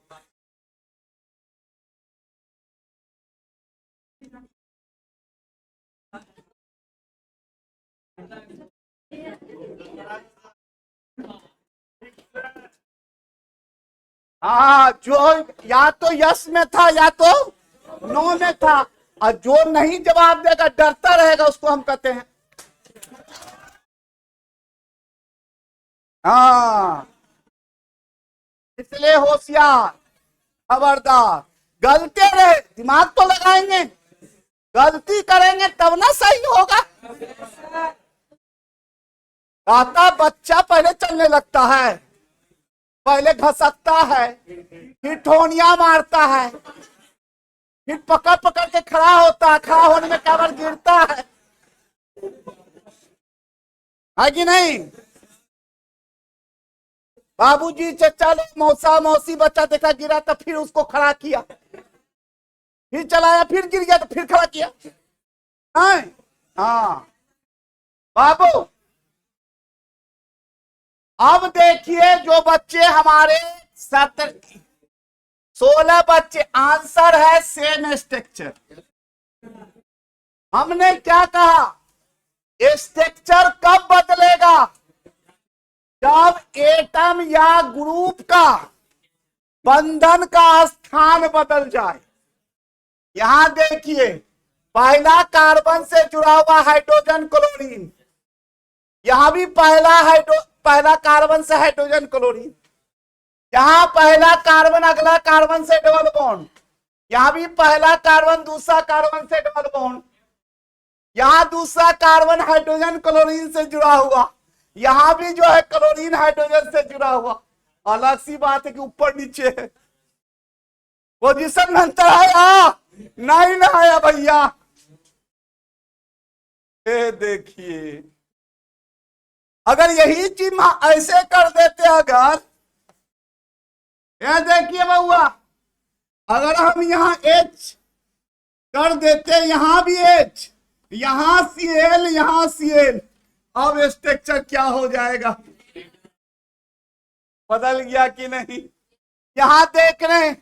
हाँ, जो या तो यस में था या तो नो में था, और जो नहीं जवाब देगा डरता रहेगा उसको हम कहते हैं हाँ। इसलिए होशियार, खबरदार, गलती रहे दिमाग तो लगाएंगे, गलती करेंगे तब ना सही होगा। कहता बच्चा पहले चलने लगता है, पहले घसकता है, फिर ठोनिया मारता है, फिर पकड़ पकड़ के खड़ा होता है, खड़ा होने में क्या बार गिरता है कि नहीं? बाबूजी चचा लोग मौसा मौसी बच्चा देखा गिरा तो फिर उसको खड़ा किया, फिर चलाया, फिर गिर गया तो फिर खड़ा किया। हाँ बाबू, अब देखिए जो बच्चे हमारे 16 बच्चे, आंसर है सेम स्ट्रक्चर। हमने क्या कहा? स्ट्रक्चर कब बदलेगा? जब एटम या ग्रुप का बंधन का स्थान बदल जाए। यहां देखिए, पहला कार्बन से जुड़ा हुआ हाइड्रोजन क्लोरीन, यहां भी पहला कार्बन से हाइड्रोजन क्लोरीन, यहां पहला कार्बन अगला कार्बन से डबल बॉन्ड, यहां भी पहला कार्बन दूसरा कार्बन से डबल बॉन्ड, यहां दूसरा कार्बन हाइड्रोजन क्लोरीन से जुड़ा हुआ, यहां भी जो है क्लोरीन हाइड्रोजन से जुड़ा हुआ। अलग सी बात है कि ऊपर नीचे है, पोजीशन अंतर आया नहीं ना आया भैया? देखिए, अगर यही चीज ऐसे कर देते, अगर यह देखिए बउआ, अगर हम यहां H कर देते, यहां भी H, यहां Cl, यहां Cl, अब स्ट्रक्चर क्या हो जाएगा? बदल गया कि नहीं? यहां देख रहे हैं,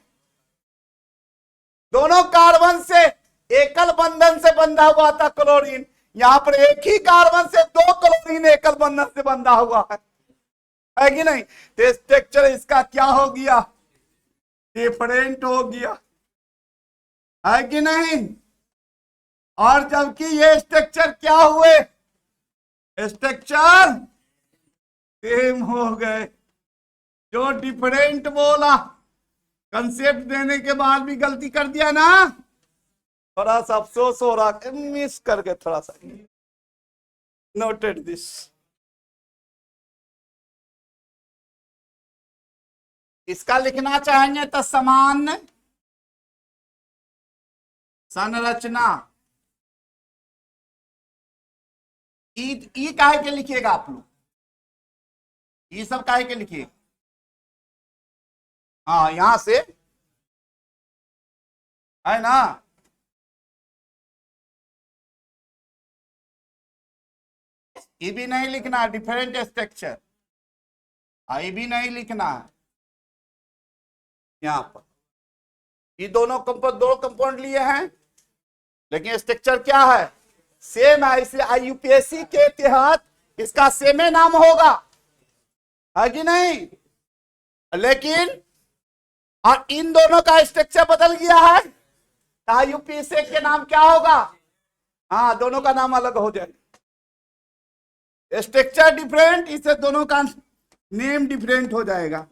दोनों कार्बन से एकल बंधन से बंधा हुआ था क्लोरीन, यहां पर एक ही कार्बन से दो क्लोरीन एकल बंधन से बंधा हुआ है कि नहीं? तो स्ट्रक्चर इसका क्या हो गया? डिफरेंट हो गया, है कि नहीं? और जबकि ये स्ट्रक्चर क्या हुए? स्ट्रक्चर सेम हो गए। जो डिफरेंट बोला, कंसेप्ट देने के बाद भी गलती कर दिया ना, थोड़ा सा अफसोस हो रहा, मिस करके थोड़ा सा। Noted this. इसका लिखना चाहेंगे तो समान संरचना। ई काहे के लिखिएगा आप लोग, ये सब काहे के लिखिए। हाँ, यहां से है ना। ये भी नहीं लिखना, डिफरेंट स्ट्रक्चर। ये भी नहीं लिखना है यहां पर। ये दोनों दो कंपाउंड लिए हैं, लेकिन स्ट्रक्चर क्या है, सेम है। इसलिए आईयूपीएससी के तहत इसका सेम नाम होगा, है कि नहीं। लेकिन और इन दोनों का स्ट्रक्चर बदल गया है, तो आईयूपीएससी के नाम क्या होगा। हाँ, दोनों का नाम अलग हो जाएगा। स्ट्रक्चर डिफरेंट, इससे दोनों का नेम डिफरेंट हो जाएगा।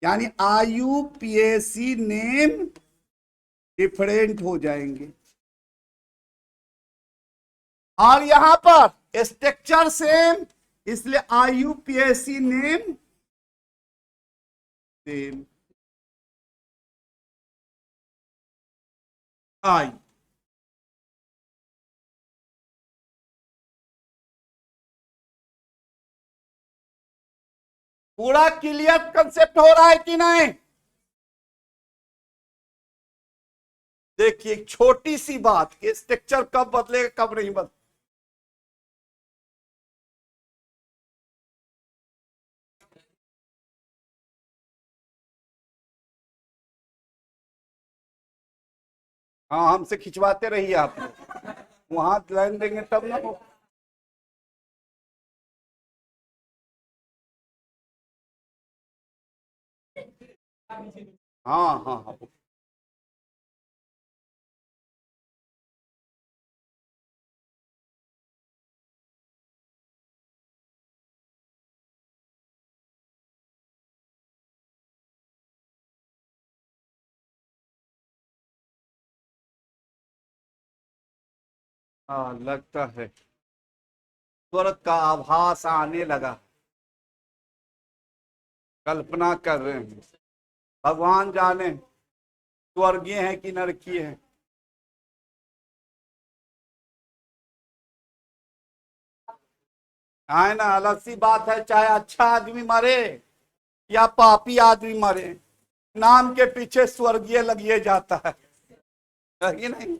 यानी आईयूपीएससी नेम डिफरेंट हो जाएंगे। और यहां पर स्ट्रक्चर सेम, इसलिए आईयूपीएससी नेम सेम। आई पूरा क्लियर कंसेप्ट हो रहा है कि नहीं। देखिए, एक छोटी सी बात कि स्ट्रक्चर कब बदलेगा कब नहीं बदलेगा। हाँ, हमसे खिंचवाते रहिए आप लोग, वहां लाइन देंगे तब ना हो। हाँ हाँ हाँ। हाँ, लगता है स्वर्ग का आभास आने लगा। कल्पना कर रहे हैं, भगवान जाने स्वर्गीय है कि नरकीय है। है ना, अलग सी बात है, चाहे अच्छा आदमी मरे या पापी आदमी मरे, नाम के पीछे स्वर्गीय लगिए जाता है कि नहीं।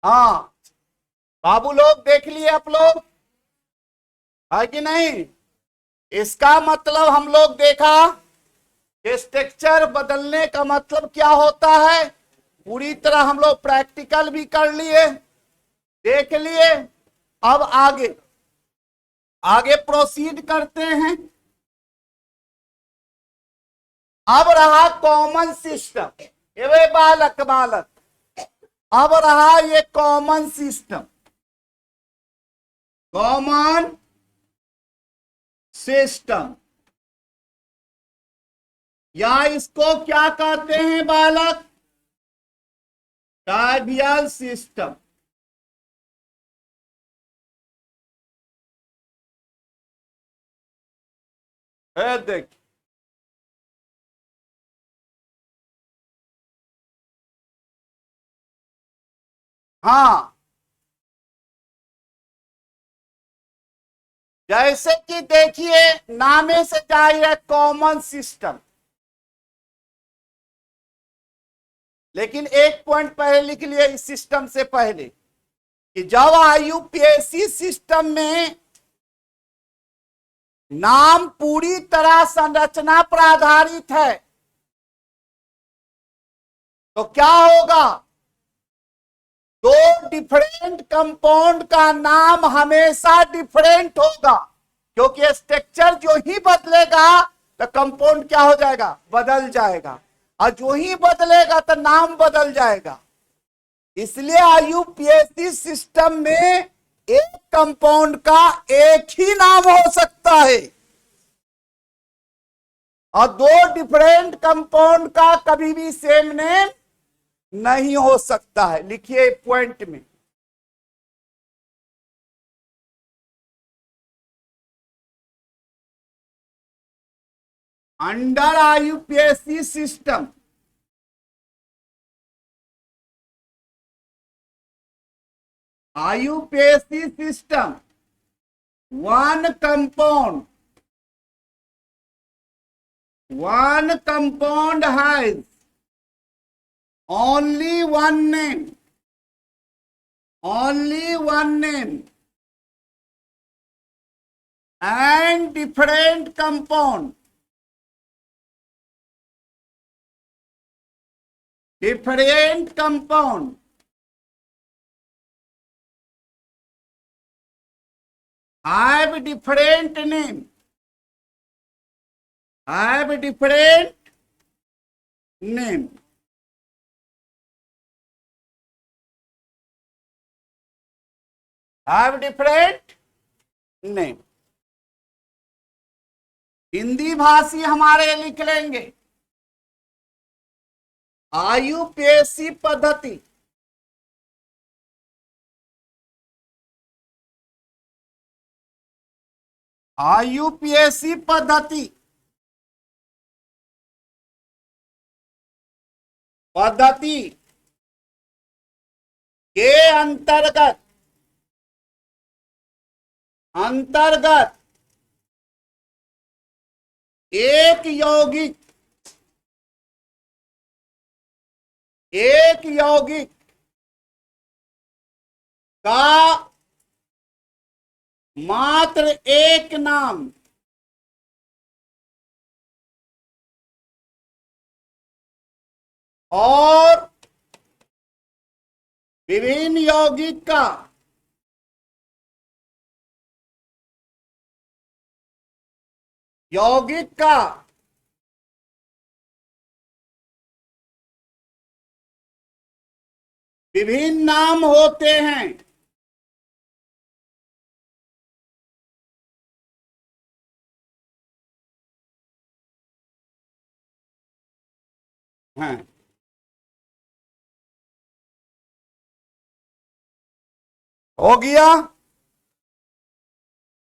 हाँ बाबू लोग, देख लिए आप लोग, है कि नहीं। इसका मतलब हम लोग देखा कि स्ट्रक्चर बदलने का मतलब क्या होता है, पूरी तरह हम लोग प्रैक्टिकल भी कर लिए, देख लिए। अब आगे आगे प्रोसीड करते हैं। अब रहा कॉमन सिस्टम। ये बालक बालक, अब रहा ये कॉमन सिस्टम। कॉमन सिस्टम, या इसको क्या कहते हैं बालक, कार्डियल सिस्टम। है देख, हाँ, जैसे कि देखिए नामे से जाहिर है कॉमन सिस्टम, लेकिन एक पॉइंट पहले लिख लिए इस सिस्टम से पहले कि जब आईयूपीएससी सिस्टम में नाम पूरी तरह संरचना पर आधारित है, तो क्या होगा, दो डिफरेंट कंपाउंड का नाम हमेशा डिफरेंट होगा, क्योंकि स्ट्रक्चर जो ही बदलेगा तो कंपाउंड क्या हो जाएगा, बदल जाएगा, और जो ही बदलेगा तो नाम बदल जाएगा। इसलिए आईयूपीएससी सिस्टम में एक कंपाउंड का एक ही नाम हो सकता है और दो डिफरेंट कंपाउंड का कभी भी सेम नेम नहीं हो सकता है। लिखिए पॉइंट में, under IUPAC system one compound has only one name and different compound have different name, have different name. Have different name. Hindi भाषी हमारे लिख लेंगे, आईयूपीएसी पद्धति आईयूपीएसी पद्धति के अंतर्गत एक यौगिक का मात्र एक नाम और विभिन्न यौगिक का विभिन्न नाम होते हैं। हाँ, हो गया,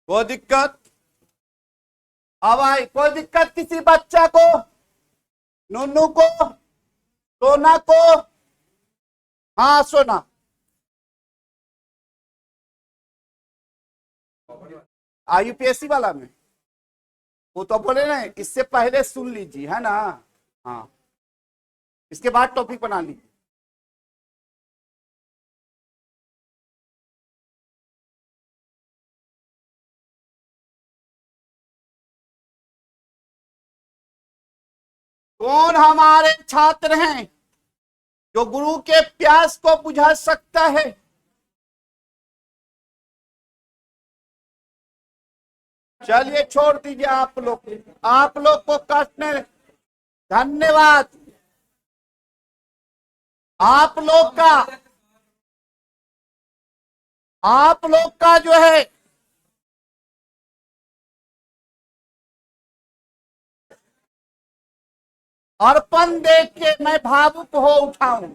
कोई दिक्कत? अब आई कोई दिक्कत किसी बच्चा को, नन्नू को, सोना को? हाँ सोना, आईयूपीएससी वाला में वो तो बोले ना, इससे पहले सुन लीजिए, है ना? हाँ, इसके बाद टॉपिक बना लीजिए। कौन हमारे छात्र हैं जो गुरु के प्यास को बुझा सकता है? चलिए छोड़ दीजिए, आप लोग को कष्ट नहीं। धन्यवाद। आप लोग का जो है अर्पण देख के मैं भावुक हो उठा हूं।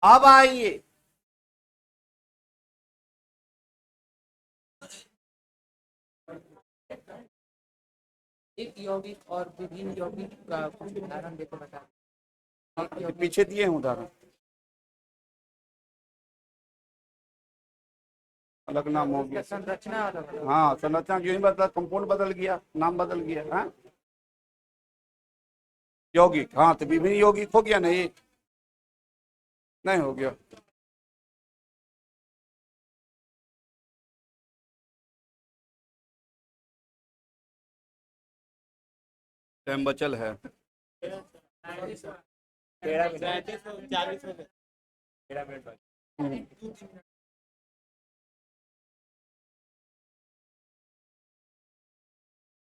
अब आइए, एक यौगिक और विभिन्न यौगिक का कुछ उदाहरण देकर बता। पीछे दिए हैं उदाहरण, अलग नाम हो गया, संरचना अलग। हाँ संरचना जो ही बदला, कंपाउंड बदल गया, नाम बदल गया। हाँ यौगिक, हाँ तो विभिन्न यौगिक हो गया, नहीं नहीं हो गया। टाइम बचल है,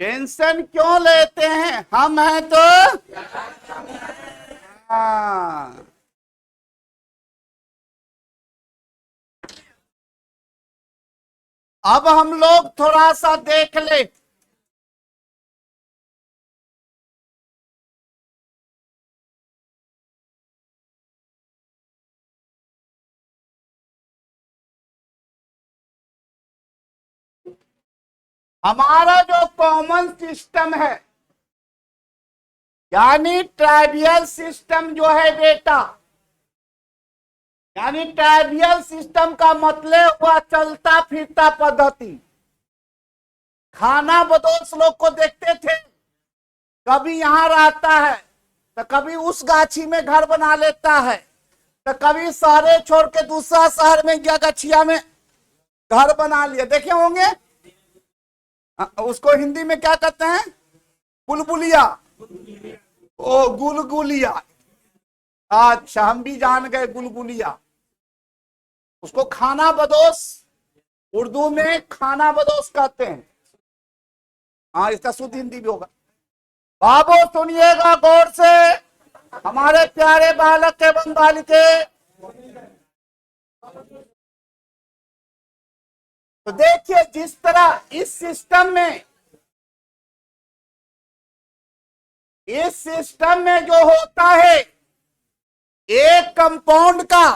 टेंशन क्यों लेते हैं? हम हैं तो हाँ, अब हम लोग थोड़ा सा देख ले। हमारा जो कॉमन सिस्टम है, यानी ट्राइबियल सिस्टम जो है बेटा, यानी ट्राइबियल सिस्टम का मतलब हुआ चलता फिरता पद्धति। खाना बदोश लोग को देखते थे, कभी यहां रहता है तो कभी उस गाछी में घर बना लेता है, तो कभी शहरे छोड़ के दूसरा शहर में गया, गछिया में घर बना लिया, देखे होंगे। उसको हिंदी में क्या कहते हैं? बुलबुलिया। ओ गुलगुलिया, अच्छा हम भी जान गए गुलगुलिया। उसको खाना बदोश, उर्दू में खाना बदोश कहते हैं। हाँ, इसका शुद्ध हिंदी भी होगा। बाबू सुनिएगा गौर से, हमारे प्यारे बालक एवं बालिके। तो देखिए जिस तरह इस सिस्टम में, इस सिस्टम में जो होता है, एक कंपाउंड का,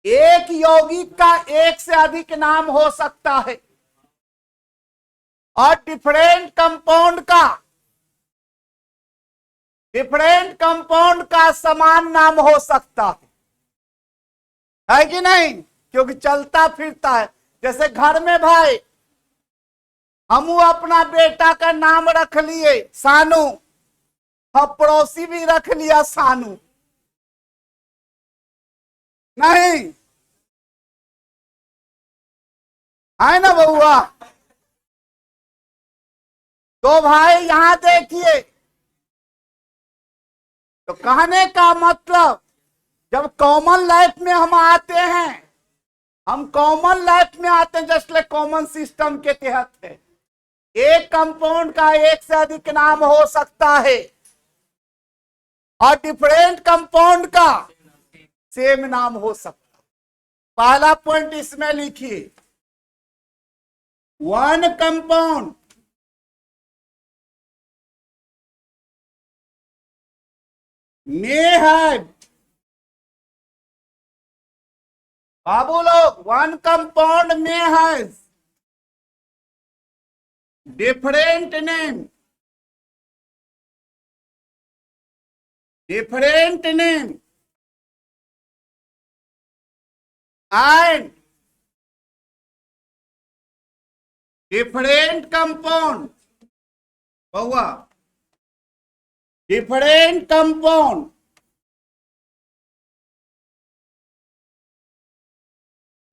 एक यौगिक का एक से अधिक नाम हो सकता है, और डिफरेंट कंपाउंड का समान नाम हो सकता है कि नहीं? क्योंकि चलता फिरता है। जैसे घर में भाई, हम अपना बेटा का नाम रख लिए सानू, हम पड़ोसी भी रख लिया सानू, नहीं है ना बउआ? तो भाई यहां देखिए, तो कहने का मतलब, जब कॉमन लाइफ में हम आते हैं, हम कॉमन लाइफ में आते हैं, जस्ट लाइक कॉमन सिस्टम के तहत है, एक कंपाउंड का एक से अधिक नाम हो सकता है, और डिफरेंट कंपाउंड का सेम नाम हो सकता है। पहला पॉइंट इसमें लिखिए, वन कंपाउंड may have, बाबू लोग, one compound may has different name, different name and different compound, बहुआ different compound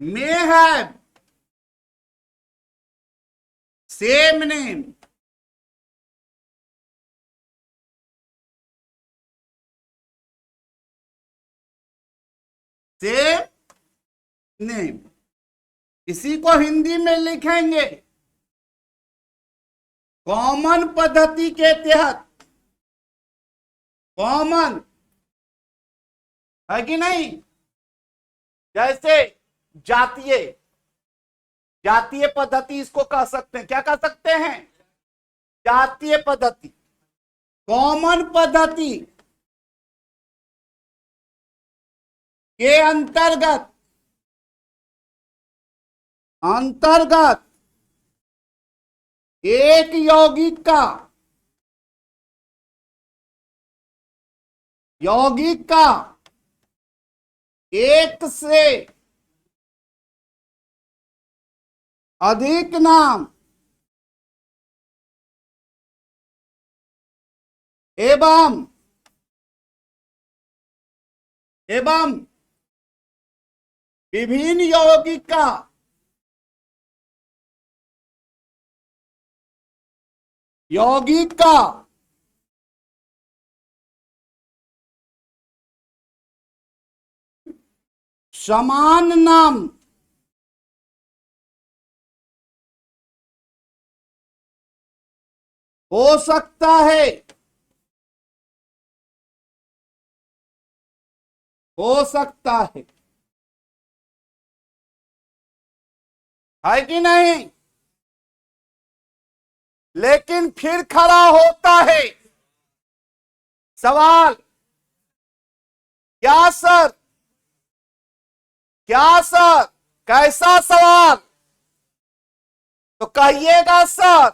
may have same name, same name. इसी को हिंदी में लिखेंगे, कॉमन पद्धति के तहत, कॉमन है कि नहीं? जैसे जातीय, जातीय पद्धति इसको कह सकते हैं, क्या कह सकते हैं? जातीय पद्धति। कॉमन पद्धति के अंतर्गत एक यौगिक का एक से अधिक नाम एवं विभिन्न यौगिक का समान नाम हो सकता है, हो सकता है कि नहीं? लेकिन फिर खड़ा होता है सवाल, क्या सर, क्या सर, कैसा सवाल? तो कहिएगा सर,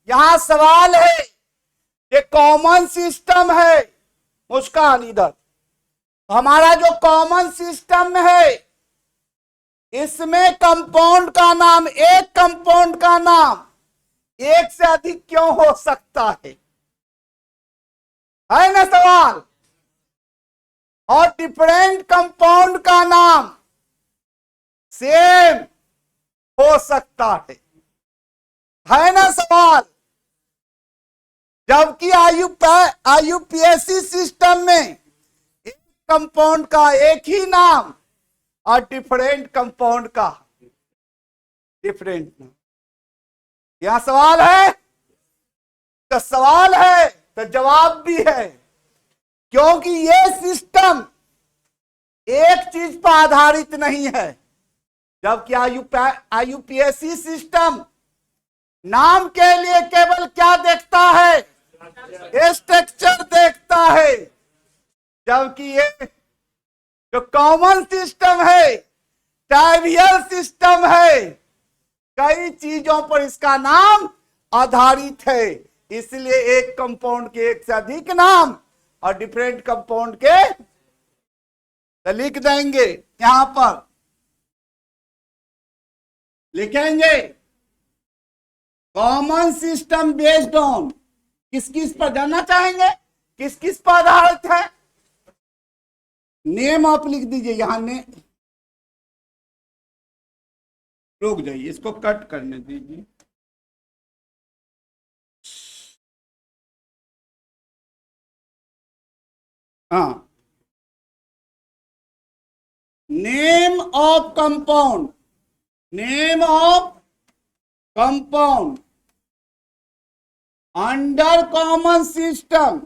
यहां सवाल है, ये कॉमन सिस्टम है। मुस्कान इधर, हमारा जो कॉमन सिस्टम है, इसमें कंपाउंड का नाम, एक कंपाउंड का नाम एक से अधिक क्यों हो सकता है ना सवाल? और डिफरेंट कंपाउंड का नाम सेम हो सकता है ना सवाल? जबकि आईयूपीएसी सिस्टम में एक कंपाउंड का एक ही नाम और डिफरेंट कंपाउंड का डिफरेंट नाम। यहां सवाल है तो सवाल है तो जवाब भी है, क्योंकि ये सिस्टम एक चीज पर आधारित नहीं है। जबकि आईयूपीएसी सिस्टम नाम के लिए केवल क्या देखता है? स्ट्रक्चर देखता है। जबकि ये जो कॉमन सिस्टम है, ट्राइवियल सिस्टम है, कई चीजों पर इसका नाम आधारित है। इसलिए एक कंपाउंड के एक से अधिक नाम और डिफरेंट कंपाउंड के तो लिख देंगे, यहां पर लिखेंगे कॉमन सिस्टम बेस्ड ऑन, किस किस पर जानना चाहेंगे, किस किस पर आधारित है? नेम आप लिख दीजिए यहां ने, रुक जाइए, इसको कट करने दीजिए। हाँ, name of compound, name of compound under common system,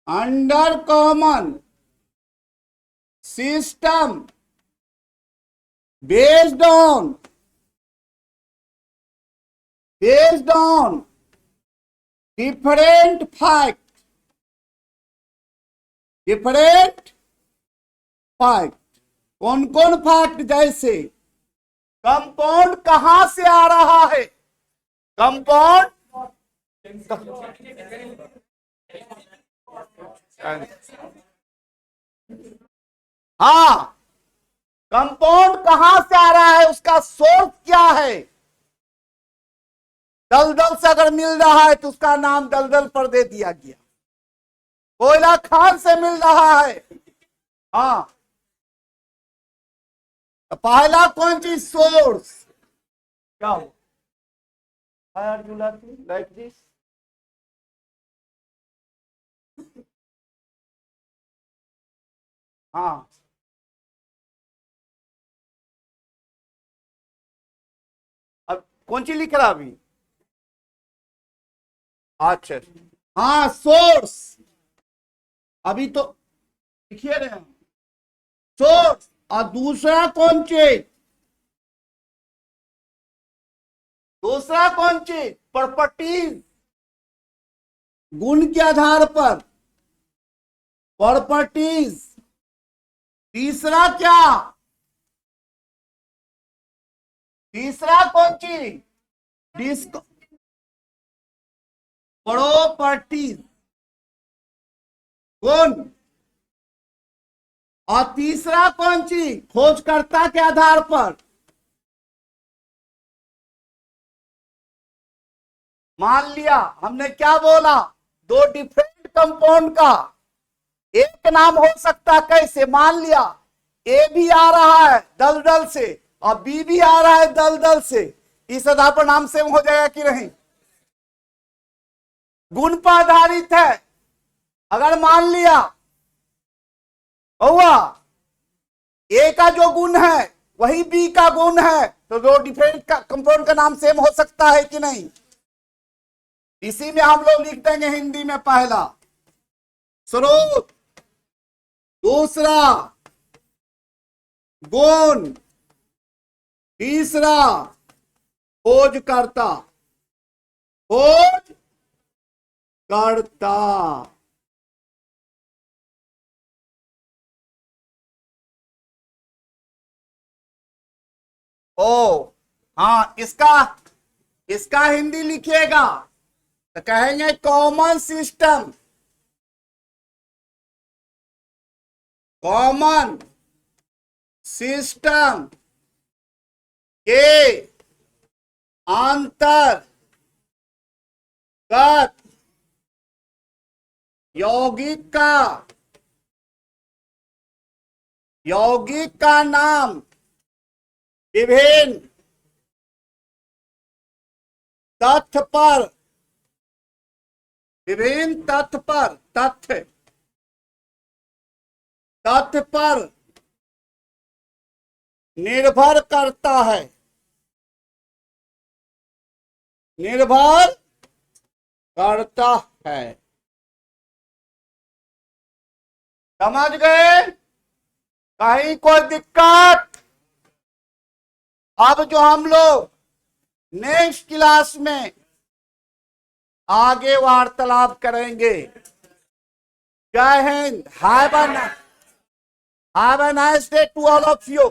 under common system based on different fact, कौन कौन फैक्ट? जैसे कंपाउंड कहां से आ रहा है, कंपाउंड हाँ, कंपाउंड कहां से आ रहा है, उसका सोर्स क्या है? दलदल से अगर मिल रहा है तो उसका नाम दलदल पर दे दिया गया। कोयला खान से मिल रहा है, हाँ, तो पहला कौन चीज? सोर्स। क्या हो? Why are you laughing like this? हाँ, अब कौन सी लिख रहा अभी? अच्छा, हाँ, सोर्स। अभी तो लिखिए रहे हैं सोर्स। और दूसरा कौन चीज? दूसरा कौन चीज? प्रॉपर्टीज, गुण के आधार पर प्रॉपर्टीज। तीसरा क्या? तीसरा कौन चीज? डिस्क प्रॉपर्टीज, गुण। और तीसरा कौन चीज? खोजकर्ता के आधार पर। मान लिया हमने क्या बोला, दो डिफरेंट कंपाउंड का एक नाम हो सकता, कैसे? मान लिया ए भी आ रहा है दलदल से और बी भी आ रहा है दलदल से, इस आधार पर नाम सेम हो जाएगा कि नहीं? गुण पर आधारित है। अगर मान लिया हुआ ए का जो गुण है वही बी का गुण है, तो दो डिफरेंट कंपाउंड का नाम सेम हो सकता है कि नहीं? इसी में हम लोग लिख देंगे हिंदी में पहला स्रोत, दूसरा गुण, तीसरा खोजकर्ता, खोज करता। ओ हाँ, इसका इसका हिंदी लिखिएगा तो कहेंगे कॉमन सिस्टम, कॉमन सिस्टम के अंतर्गत यौगिक का नाम विभिन्न तथ्य पर तथ्य पर निर्भर करता है, निर्भर करता है। समझ गए? कहीं कोई दिक्कत? अब जो हम लोग नेक्स्ट क्लास में आगे वार्तालाप करेंगे। जय हिंद। Have a nice day to all of you.